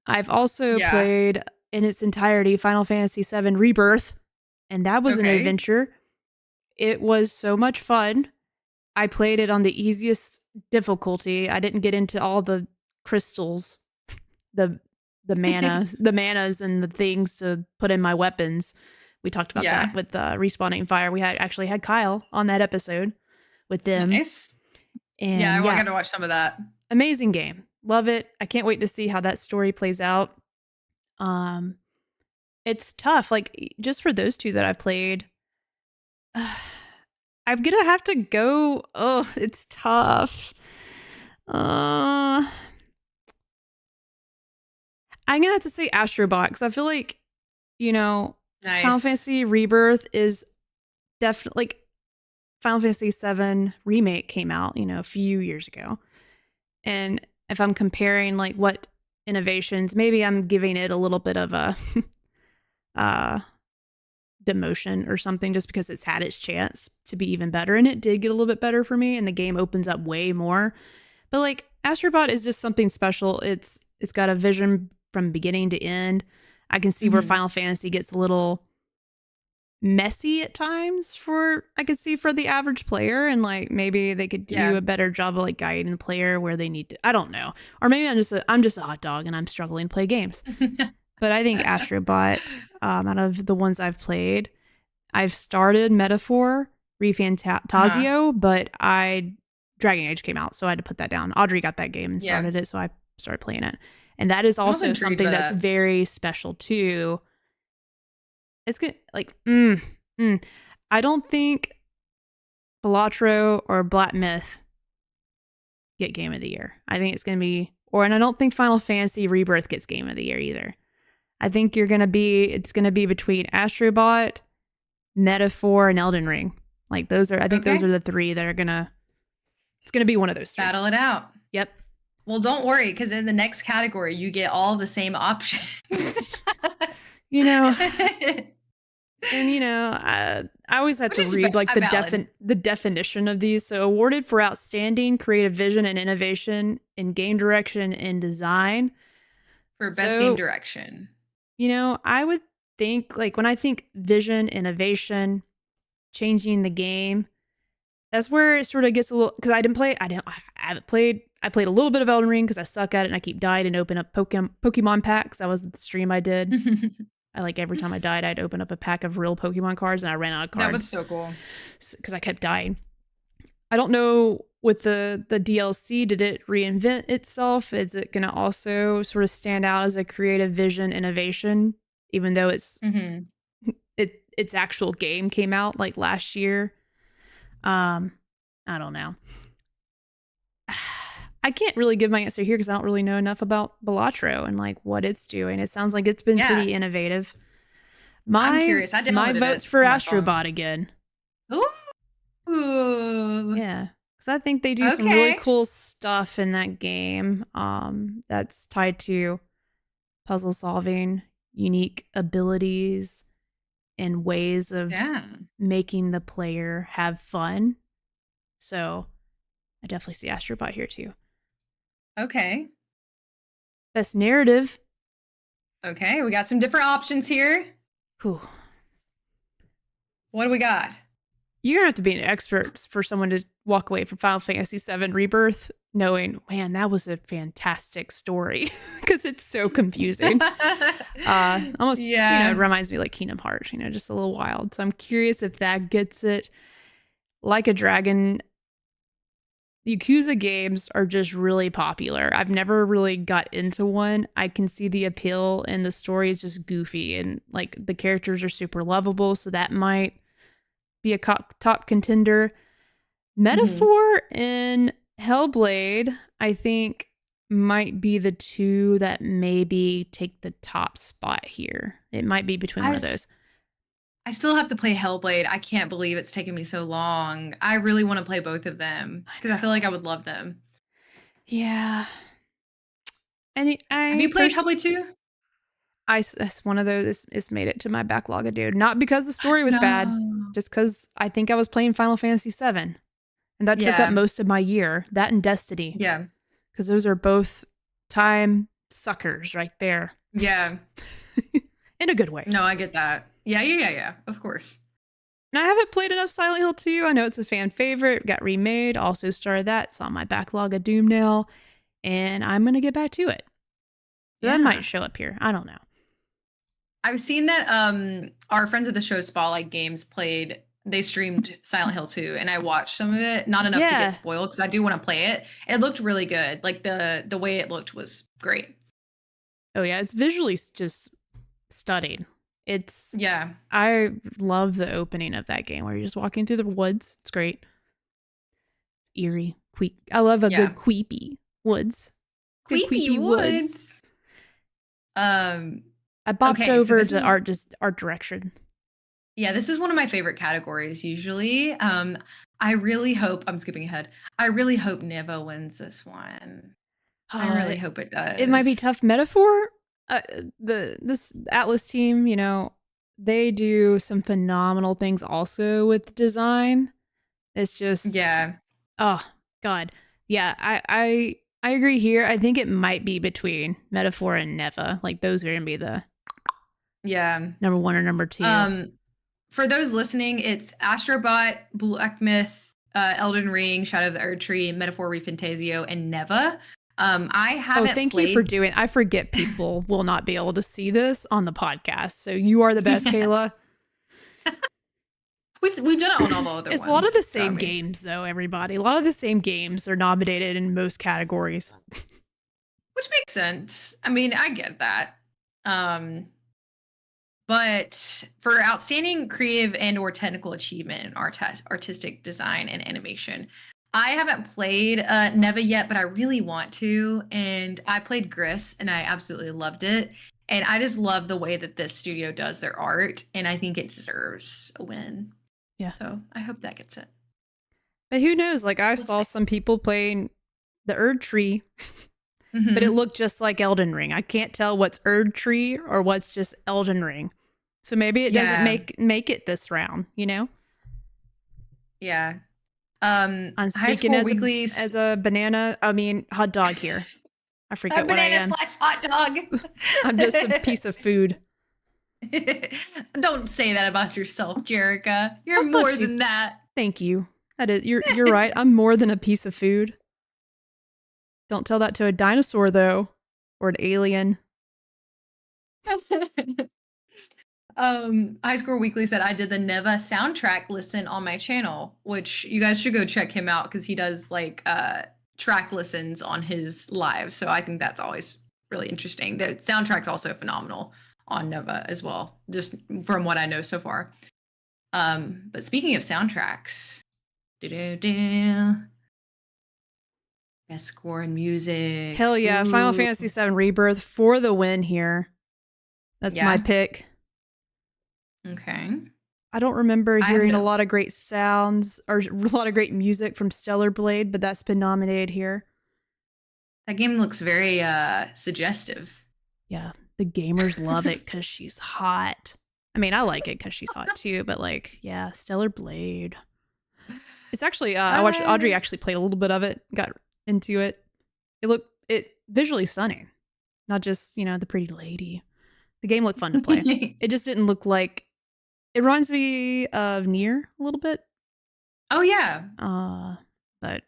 I've also Yeah. played in its entirety Final Fantasy VII Rebirth, and that was an Okay. adventure. It was so much fun. I played it on the easiest difficulty. I didn't get into all the crystals, the manas and the things to put in my weapons. We talked about Yeah. that with Respawning Fire. We actually had Kyle on that episode with them. Nice. And Yeah, I got to watch some of that. amazing game. Love it. I can't wait to see how that story plays out. It's tough. Like just for those two that I've played, I'm gonna have to go. Oh, it's tough. I'm gonna have to say Astrobot because I feel like, Final Nice. Fantasy Rebirth is definitely like Final Fantasy VII Remake came out, a few years ago. And if I'm comparing like what innovations, maybe I'm giving it a little bit of a demotion or something just because it's had its chance to be even better. And it did get a little bit better for me and the game opens up way more. But like Astrobot is just something special. It's got a vision from beginning to end. I can see where Final Fantasy gets a little messy at times for the average player, and like maybe they could do a better job of like guiding the player where they need to. I don't know. Or maybe I'm just a hot dog and I'm struggling to play games. But I think Astrobot, out of the ones I've played, I've started Metaphor, ReFantazio, but Dragon Age came out, so I had to put that down. Audrey got that game and started it, so I started playing it. And that is also something that's very special too. It's good. Like, I don't think Balatro or Black Myth get Game of the Year. I think it's going to be, and I don't think Final Fantasy Rebirth gets Game of the Year either. I think it's going to be between Astrobot, Metaphor, and Elden Ring. Like those are the three that are it's going to be one of those three. Battle it out. Yep. Well, don't worry, because in the next category, you get all the same options. And I always have to read like the definition of these. So awarded for outstanding creative vision and innovation in game direction and design. For best game direction. I would think like when I think vision, innovation, changing the game, that's where it sort of gets a little, because I played a little bit of Elden Ring because I suck at it and I keep dying and open up Pokemon packs. That was the stream I did. I like every time I died, I'd open up a pack of real Pokemon cards and I ran out of cards. That was so cool. Because I kept dying. I don't know with the DLC, did it reinvent itself? Is it going to also sort of stand out as a creative vision innovation, even though its actual game came out like last year? I don't know. I can't really give my answer here because I don't really know enough about Balatro and like what it's doing. It sounds like it's been pretty innovative. I'm curious. My vote's for Astrobot again. Ooh. Yeah. Because I think they do some really cool stuff in that game that's tied to puzzle solving, unique abilities, and ways of making the player have fun. So I definitely see Astrobot here too. Okay. Best narrative. Okay, we got some different options here. Whew. What do we got? You're gonna have to be an expert for someone to walk away from Final Fantasy VII Rebirth knowing, man, that was a fantastic story because it's so confusing. Almost, it reminds me like Kingdom Hearts, just a little wild. So I'm curious if that gets it. Like a Dragon Yakuza games are just really popular. I've never really got into one. I can see the appeal, and the story is just goofy, and like the characters are super lovable, so that might be a top contender. Metaphor and Hellblade, I think, might be the two that maybe take the top spot here. It might be between one of those. I still have to play Hellblade. I can't believe it's taken me so long. I really want to play both of them because I feel like I would love them. Yeah. And Have you played Hellblade 2? It's one of those. It's made it to my backlog, dude. Not because the story was bad, just because I think I was playing Final Fantasy VII, and that took up most of my year. That and Destiny. Yeah. Because those are both time suckers right there. Yeah. In a good way. No, I get that. Yeah. Of course. And I haven't played enough Silent Hill 2. I know it's a fan favorite. Got remade. Also started that. It's on my backlog of Doom now. And I'm going to get back to it. That might show up here. I don't know. I've seen that our friends at the show Spotlight Games they streamed Silent Hill 2, and I watched some of it. Not enough to get spoiled because I do want to play it. It looked really good. Like the way it looked was great. Oh yeah, it's visually just stunning. I love the opening of that game where you're just walking through the woods. It's great. Eerie, I love a good creepy woods. Creepy woods. I bopped over to art direction. Yeah, this is one of my favorite categories usually. I really hope I'm skipping ahead. I really hope Neva wins this one. I really hope it does. It might be tough. Metaphor. This Atlas team, they do some phenomenal things also with design. It's just oh god, yeah. I agree here. I think it might be between Metaphor and Neva. Like those are gonna be the number 1 or number 2. For those listening, it's Astrobot, Black Myth, Elden Ring, Shadow of the Erdtree, Metaphor ReFantazio, and Neva. I haven't. Thank you for doing. I forget people will not be able to see this on the podcast, so you are the best, Kayla. We've done it on all the other ones. It's a lot of the same games, though. Everybody, a lot of the same games are nominated in most categories, which makes sense. I mean, I get that. But for outstanding creative and/or technical achievement in artistic design and animation, I haven't played Neva yet, but I really want to. And I played Gris, and I absolutely loved it. And I just love the way that this studio does their art, and I think it deserves a win. Yeah. So I hope that gets it. But who knows? Like I saw some people playing the Erdtree, but it looked just like Elden Ring. I can't tell what's Erdtree or what's just Elden Ring. So maybe it doesn't make it this round, Yeah. I'm speaking as a banana. I mean, hot dog here. I forget what I am. /hot dog. I'm just a piece of food. Don't say that about yourself, Jerica. You're more than that. Thank you. That is, you're right. I'm more than a piece of food. Don't tell that to a dinosaur though, or an alien. High Score Weekly said I did the Neva soundtrack listen on my channel, which you guys should go check him out because he does like track listens on his live. So I think that's always really interesting. The soundtrack's also phenomenal on Neva as well, just from what I know so far. But speaking of soundtracks, best score in music. Hell yeah, ooh. Final Fantasy VII Rebirth for the win here. That's my pick. Okay. I don't remember hearing a lot of great sounds or a lot of great music from Stellar Blade, but that's been nominated here. That game looks very suggestive. Yeah, the gamers love it because she's hot. I mean, I like it because she's hot too, but like, yeah, Stellar Blade. It's actually, I watched Audrey actually played a little bit of it, got into it. It visually stunning, not just, the pretty lady. The game looked fun to play. It just didn't look like. It reminds me of Nier a little bit. Oh yeah. But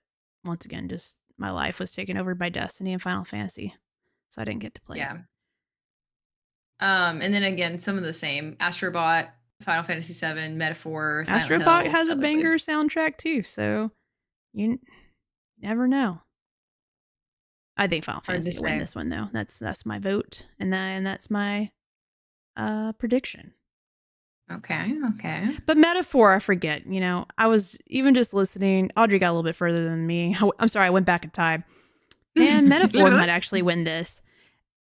once again, just my life was taken over by Destiny and Final Fantasy, so I didn't get to play. Yeah. And then again, some of the same: Astrobot, Final Fantasy VII, Metaphor, Silent Astrobot Hill, has a banger soundtrack too, so you Never know. I think Final Hard to Fantasy will win say. this one though. That's my vote, and that's my prediction. Okay. Okay. But Metaphor, I forget. You know, I was even just listening. Audrey got a little bit further than me. I'm sorry, I went back in time. And Metaphor might actually win this.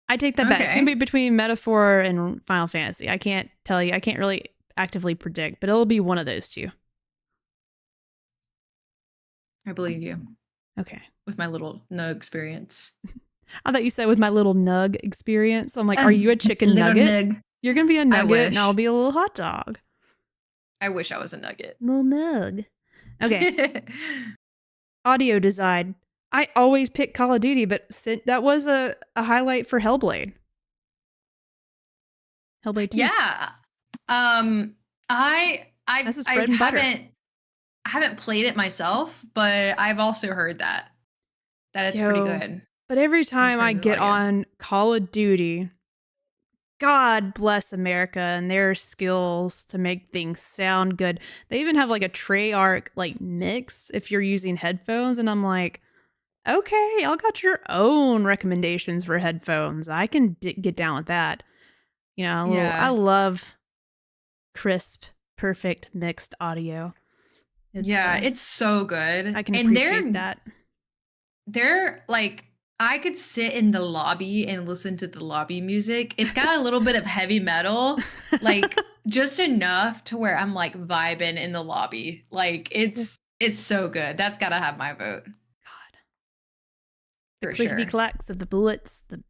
I take that back. It's Okay. gonna be between Metaphor and Final Fantasy. I can't tell you. I can't really actively predict, but it'll be one of those two. I believe you Okay. with my little no experience. I thought you said with my little nug experience. I'm like, are you a chicken Little nugget? nug. You're gonna be a nugget, wish. and I'll be a little hot dog. I wish I was a nugget. Little nug. Okay. Audio design. I always pick Call of Duty, but that was a highlight for Hellblade. Hellblade 2. Yeah. That's his bread and butter. I haven't played it myself, but I've also heard that it's pretty good. But every time I terms of get audio. on Call of Duty, God bless America and their skills to make things sound good. They even have like a Treyarch like mix if you're using headphones, and I'm like, okay, y'all got your own recommendations for headphones. I can get down with that. You know, Yeah. I love crisp, perfect mixed audio. It's so good. I can and appreciate that. They're like, I could sit in the lobby and listen to the lobby music. It's got a little bit of heavy metal, like just enough to where I'm like vibing in the lobby. Like it's so good. That's gotta have my vote. God. The For clickety sure. clacks of the bullets, the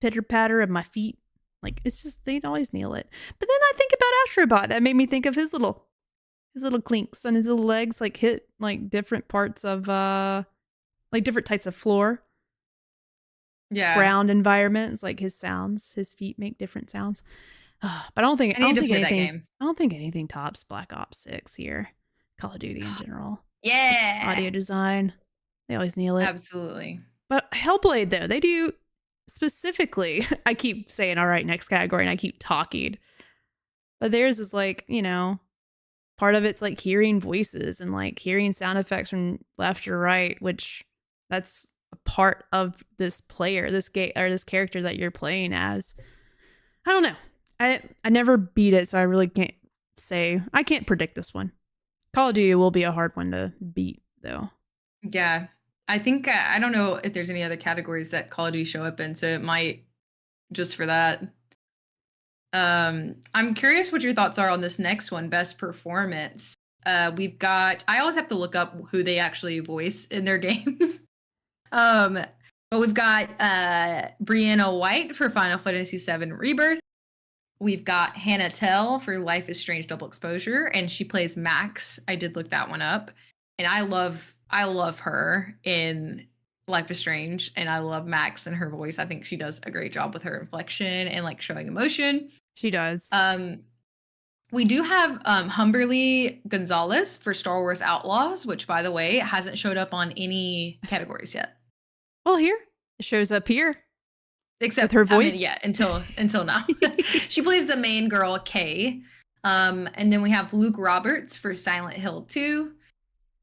pitter patter of my feet. Like it's just they'd always nail it. But then I think about Astrobot. That made me think of his little clinks on his little legs, like hit like different parts of like different types of floor. Yeah. Ground environments, like his sounds, his feet make different sounds. But I don't think anything tops Black Ops 6 here. Call of Duty in general. Yeah. Audio design. They always nail it. Absolutely. But Hellblade, though, they do specifically. I keep saying, all right, next category, and I keep talking. But theirs is like, you know, part of it's like hearing voices and like hearing sound effects from left or right, which that's a part of this player, this character that you're playing as. I don't know. I never beat it, so I really can't say. I can't predict this one. Call of Duty will be a hard one to beat, though. Yeah. I think, I don't know if there's any other categories that Call of Duty show up in, so it might just for that. I'm curious what your thoughts are on this next one, best performance. We've got, I always have to look up who they actually voice in their games. But we've got Brianna White for Final Fantasy VII Rebirth. We've got Hannah Tell for Life is Strange Double Exposure, and she plays Max. I did look that one up, and I love her in Life is Strange, and I love Max and her voice. I think she does a great job with her inflection and like showing emotion. She does. We do have Humberly Gonzalez for Star Wars Outlaws, which, by the way, hasn't showed up on any categories yet. Well, here it shows up here, except with her voice. Yeah, until now. She plays the main girl, Kay. And then we have Luke Roberts for Silent Hill 2.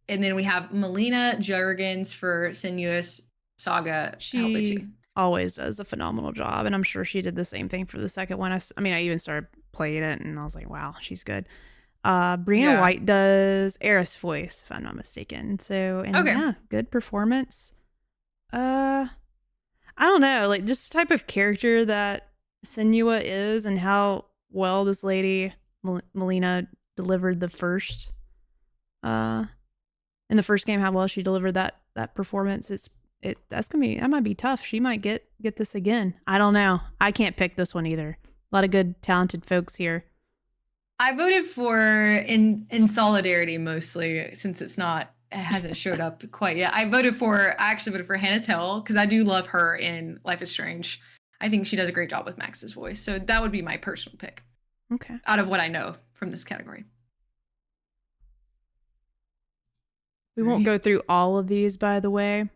And then we have Melina Jurgens for Senua's Saga. She always does a phenomenal job, and I'm sure she did the same thing for the second one. I mean, I even started playing it, and I was like, wow, she's good. Brianna White does Aerith's voice, if I'm not mistaken. So, and yeah, good performance. I don't know, like just the type of character that Senua is, and how well this lady Melina delivered the first in the first game, how well she delivered that performance. That might be tough. She might get this again. I don't know. I can't pick this one either. A lot of good, talented folks here. I voted for in solidarity mostly, since it hasn't showed up quite yet. I actually voted for Hannah Tell because I do love her in Life is Strange. I think she does a great job with Max's voice. So that would be my personal pick. Okay. Out of what I know from this category. We won't go through all of these, by the way.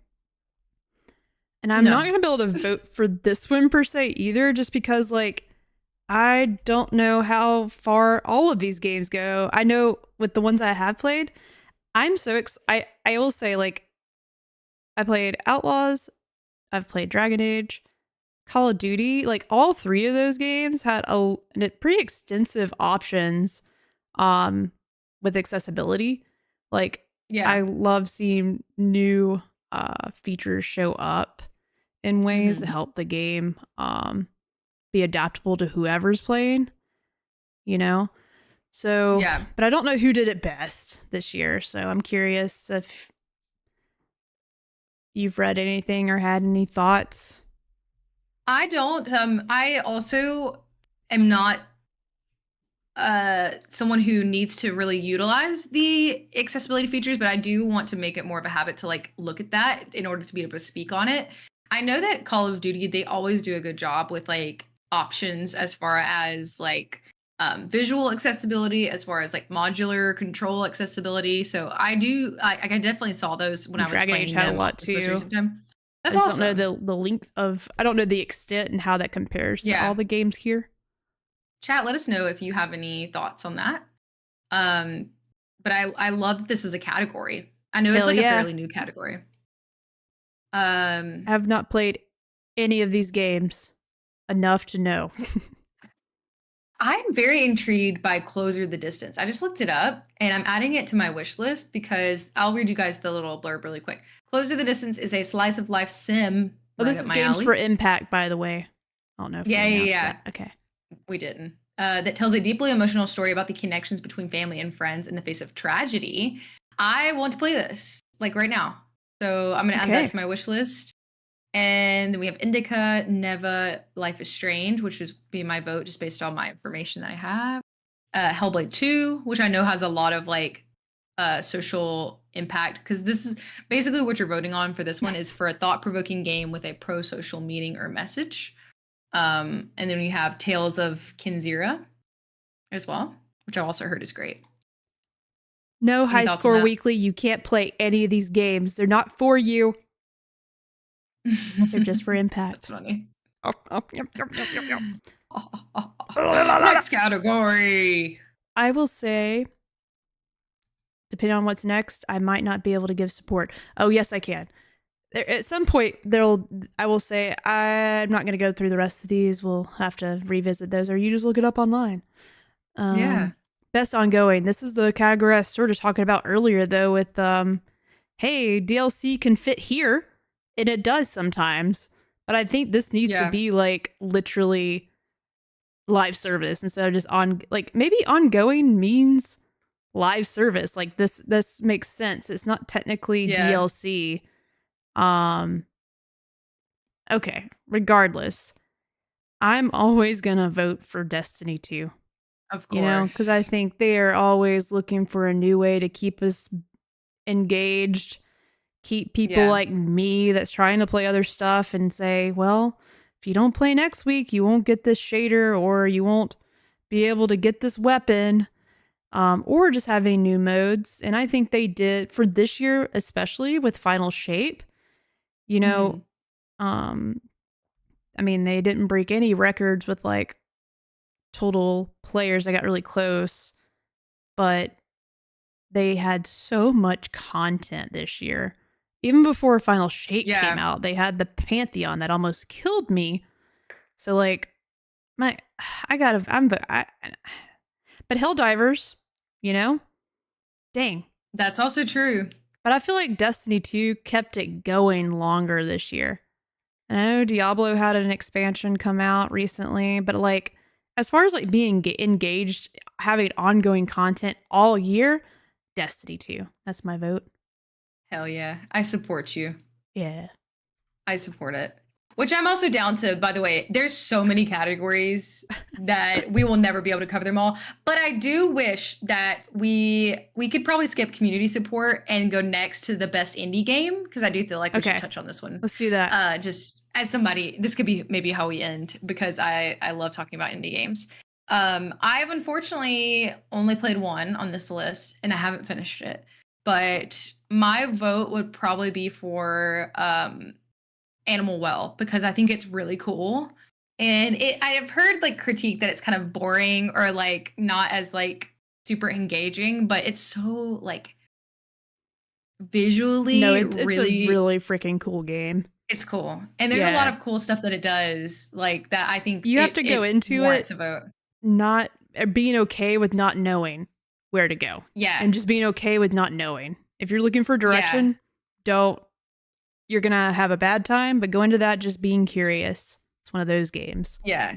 And I'm not going to be able to vote for this one per se either, just because, like, I don't know how far all of these games go. I know with the ones I have played, I'm so excited. I will say, like, I played Outlaws, I've played Dragon Age, Call of Duty. Like all three of those games had pretty extensive options with accessibility. Like Yeah. I love seeing new features show up in ways to help the game be adaptable to whoever's playing, you know? So, Yeah. but I don't know who did it best this year. So I'm curious if you've read anything or had any thoughts. I don't. I also am not someone who needs to really utilize the accessibility features, but I do want to make it more of a habit to like look at that in order to be able to speak on it. I know that Call of Duty, they always do a good job with like options as far as like visual accessibility, as far as like modular control accessibility. So I definitely saw those when And I was Dragon Age playing had a them lot this most too. recent time. I That's just don't know awesome. the length of. I don't know the extent and how that compares to all Yeah. the games here. Chat, let us know if you have any thoughts on that. Um, but I love that this is a category. I know it's Hell like a yeah! fairly new category. I have not played any of these games enough to know. I'm very intrigued by Closer the Distance. I just looked it up and I'm adding it to my wish list because I'll read you guys the little blurb really quick. Closer the Distance is a slice of life sim Oh, right this up is my games for alley. Impact, by the way. I don't know if we Yeah, yeah, announced yeah. that. Okay. We didn't. That tells a deeply emotional story about the connections between family and friends in the face of tragedy. I want to play this like right now. So I'm going to add that Okay. to my wish list. And then we have Indica, Neva, Life is Strange, which is be my vote just based on my information that I have. Hellblade 2, which I know has a lot of like social impact because this is basically what you're voting on for this one is for a thought-provoking game with a pro-social meaning or message. And then we have Tales of Kinzira as well, which I also heard is great. No Any High thoughts on Score that? Weekly. You can't play any of these games. They're not for you. They're just for Impact. That's funny. Oh, yep. Next category. I will say, depending on what's next, I might not be able to give support. Oh, yes, I can. At some point, I will say, I'm not going to go through the rest of these. We'll have to revisit those, or you just look it up online. Yeah. Best ongoing. This is the category I was sort of talking about earlier, though, with hey, DLC can fit here, and it does sometimes. But I think this needs to be like literally live service instead of just maybe ongoing means live service. Like this makes sense. It's not technically DLC. Okay, regardless, I'm always gonna vote for Destiny 2. Of course. You know, because I think they are always looking for a new way to keep us engaged, keep people like me that's trying to play other stuff and say, well, if you don't play next week, you won't get this shader or you won't be able to get this weapon, or just having new modes. And I think they did for this year, especially with Final Shape, you know, I mean, they didn't break any records with like total players. I got really close, but they had so much content this year. Even before Final Shape came out, they had the Pantheon that almost killed me. So like, but Helldivers, you know, dang. That's also true. But I feel like Destiny 2 kept it going longer this year. And I know Diablo had an expansion come out recently, but like, as far as like being engaged, having ongoing content all year, Destiny 2. That's my vote. Hell yeah. I support you. Yeah. I support it. Which I'm also down to, by the way, there's so many categories that we will never be able to cover them all. But I do wish that we could probably skip community support and go next to the best indie game, because I do feel like we should touch on this one. Let's do that. Just as somebody, this could be maybe how we end, because I love talking about indie games. I've unfortunately only played one on this list and I haven't finished it. But my vote would probably be for Animal Well, because I think it's really cool. And I have heard like critique that it's kind of boring or like not as like super engaging, but it's so like visually No, it's a really really freaking cool game. it's cool. And there's a lot Yeah. of cool stuff that it does, like that I think You have to go it into warrants it a vote. not being okay with not knowing where to go. Yeah. And just being okay with not knowing. If you're looking for Yeah. direction, you're going to have a bad time, but go into that just being curious. It's one of those games. Yeah.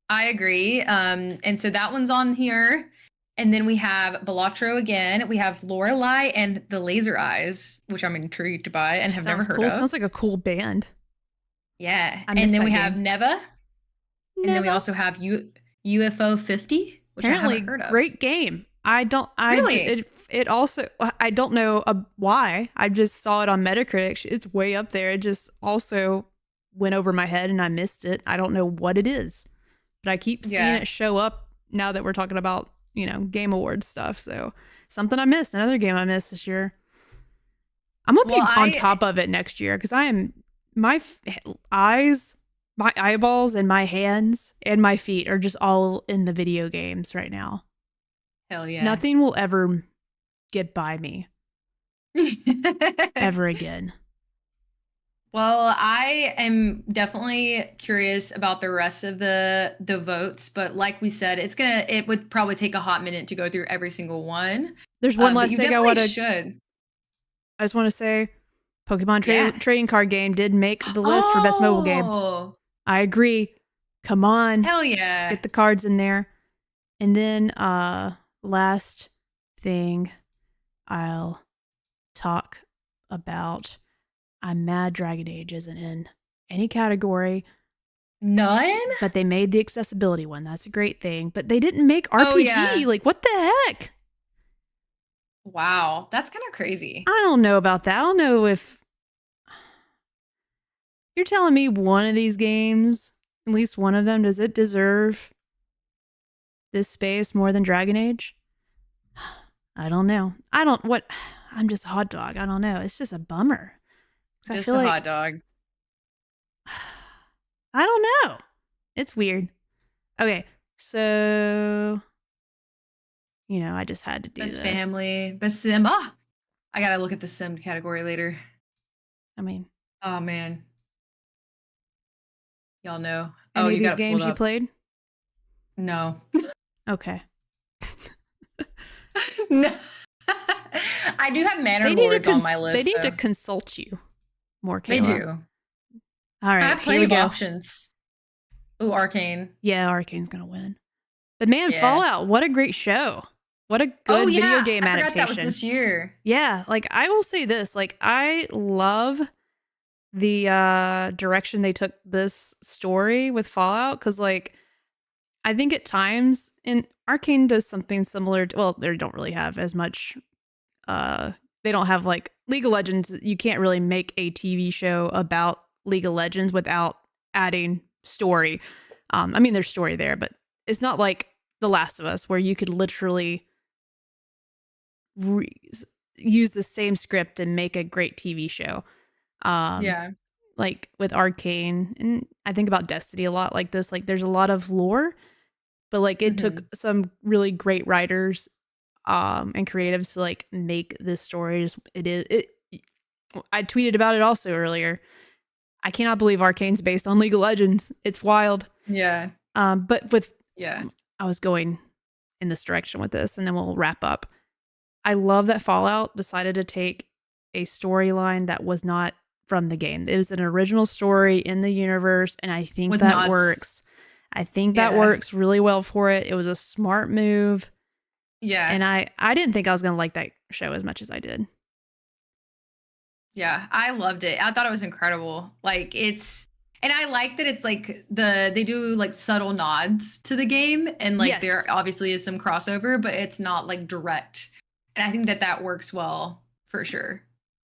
I agree. And so that one's on here. And then we have Balatro again. We have Lorelei and the Laser Eyes, which I'm intrigued by and have never Sounds heard cool. of. Sounds like a cool band. Yeah. I And miss then that we have game. Neva. And then we Neva? also have UFO 50, which I Apparently, haven't heard of. great game. Really? It also, I don't know why. I just saw it on Metacritic. It's way up there. It just also went over my head and I missed it. I don't know what it is, but I keep seeing Yeah. it show up now that we're talking about, Game Awards stuff. So something I missed, another game I missed this year. I'm gonna be on top of it next year because I am my eyes, my eyeballs, and my hands and my feet are just all in the video games right now. Hell yeah. Nothing will ever get by me ever again. Well, I am definitely curious about the rest of the votes, but like we said, it would probably take a hot minute to go through every single one. There's one last you thing definitely should. I just want to say, Pokemon trading card game did make the list for best mobile game. I agree. Come on, hell yeah! Let's get the cards in there. And then last thing I'll talk about. I'm mad Dragon Age isn't in any category. None? But they made the accessibility one. That's a great thing. But they didn't make RPG. Oh, yeah. Like, what the heck? Wow. That's kind of crazy. I don't know about that. I don't know if... You're telling me one of these games, at least one of them, does it deserve this space more than Dragon Age? I don't know. I'm just a hot dog. I don't know. It's just a bummer. Just a hot dog. I don't know. It's weird. Okay, so I just had to do Best this. family, best sim. Oh, I gotta look at the sim category later. I mean, oh man, y'all know. Any of these games you played? No. Okay. No. I do have Manor Lords on my list. They need to consult you more, Kayla. They do. All right, I have plenty of options. Ooh, Arcane. Yeah, Arcane's gonna win. But man, Fallout, what a great show. What a good video game adaptation. I forgot that was this year. Yeah, like I will say this, like I love the direction they took this story with Fallout, because like I think at times, and Arcane does something similar to, well, they don't really have as much they don't have like League of Legends. You can't really make a TV show about League of Legends without adding story. I mean, there's story there, but it's not like The Last of Us where you could literally use the same script and make a great TV show. Yeah. Like with Arcane, and I think about Destiny a lot like this. Like there's a lot of lore, but like it took some really great writers and creatives to like make this story. I tweeted about it also earlier. I cannot believe Arcane's based on League of Legends. It's wild. Yeah. But I was going in this direction with this, and then we'll wrap up. I love that Fallout decided to take a storyline that was not from the game. It was an original story in the universe, and I think that works. I think that works really well for it. It was a smart move. Yeah. And I didn't think I was going to like that show as much as I did. Yeah, I loved it. I thought it was incredible. Like and I like that it's like they do like subtle nods to the game, and like there obviously is some crossover, but it's not like direct. And I think that works well for sure.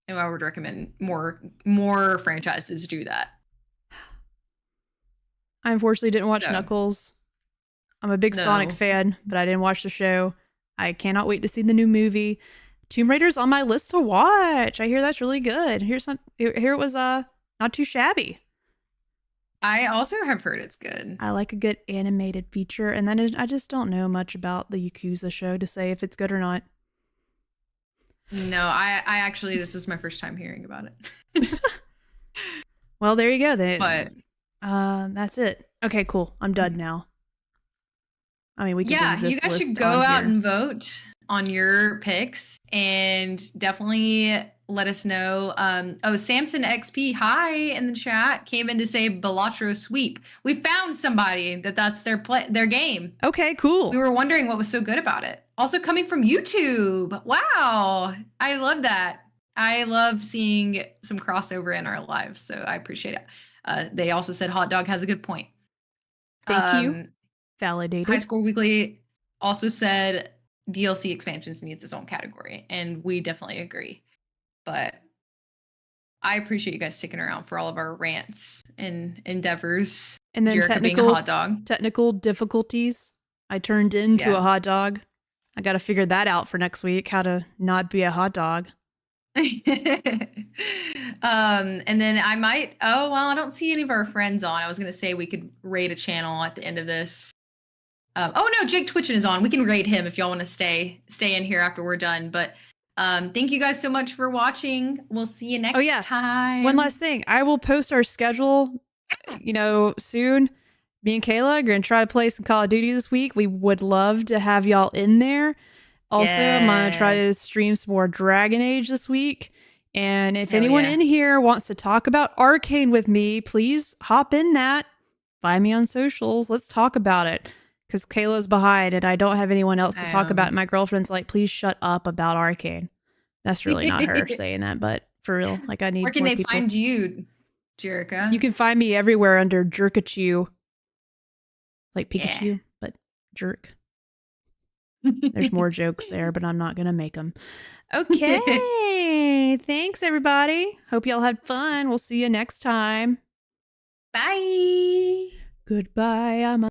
And I would recommend more franchises do that. I unfortunately didn't watch Knuckles. I'm a big Sonic fan, but I didn't watch the show. I cannot wait to see the new movie. Tomb Raider's on my list to watch. I hear that's really good. Here it was not too shabby. I also have heard it's good. I like a good animated feature, and then I just don't know much about the Yakuza show to say if it's good or not. No, I actually, this is my first time hearing about it. Well, there you go. But That's it. Okay, cool. I'm done now. I mean, we can yeah, leave you this guys should list go on out here. and vote on your picks and definitely let us know. Oh, Samson XP, hi in the chat, came in to say Balatro sweep. We found somebody that's their game. Okay, cool. We were wondering what was so good about it. Also coming from YouTube. Wow. I love that. I love seeing some crossover in our lives. So I appreciate it. They also said Hot Dog has a good point. Thank you. Validated. High Score Weekly also said DLC expansions needs its own category. And we definitely agree. But I appreciate you guys sticking around for all of our rants and endeavors. And then Jerica being a hot dog. technical difficulties. I turned into a hot dog. I got to figure that out for next week, how to not be a hot dog. And then I might, I don't see any of our friends on. I was going to say we could raid a channel at the end of this. Oh no, Jake Twitchin is on. We can raid him if y'all want to stay in here after we're done. But thank you guys so much for watching. We'll see you next time. One last thing. I will post our schedule, soon. Me and Kayla are going to try to play some Call of Duty this week. We would love to have y'all in there. Also, I'm going to try to stream some more Dragon Age this week. And if anyone in here wants to talk about Arcane with me, please hop in that. Find me on socials. Let's talk about it. Because Kayla's behind and I don't have anyone else to talk about. My girlfriend's like, please shut up about Arcane. That's really not her saying that, but for real. Like, I need Where can they find you, Jerica? You can find me everywhere under Jerkachu. Like Pikachu, but jerk. There's more jokes there, but I'm not going to make them. Okay. Thanks, everybody. Hope y'all had fun. We'll see you next time. Bye. Goodbye. I'm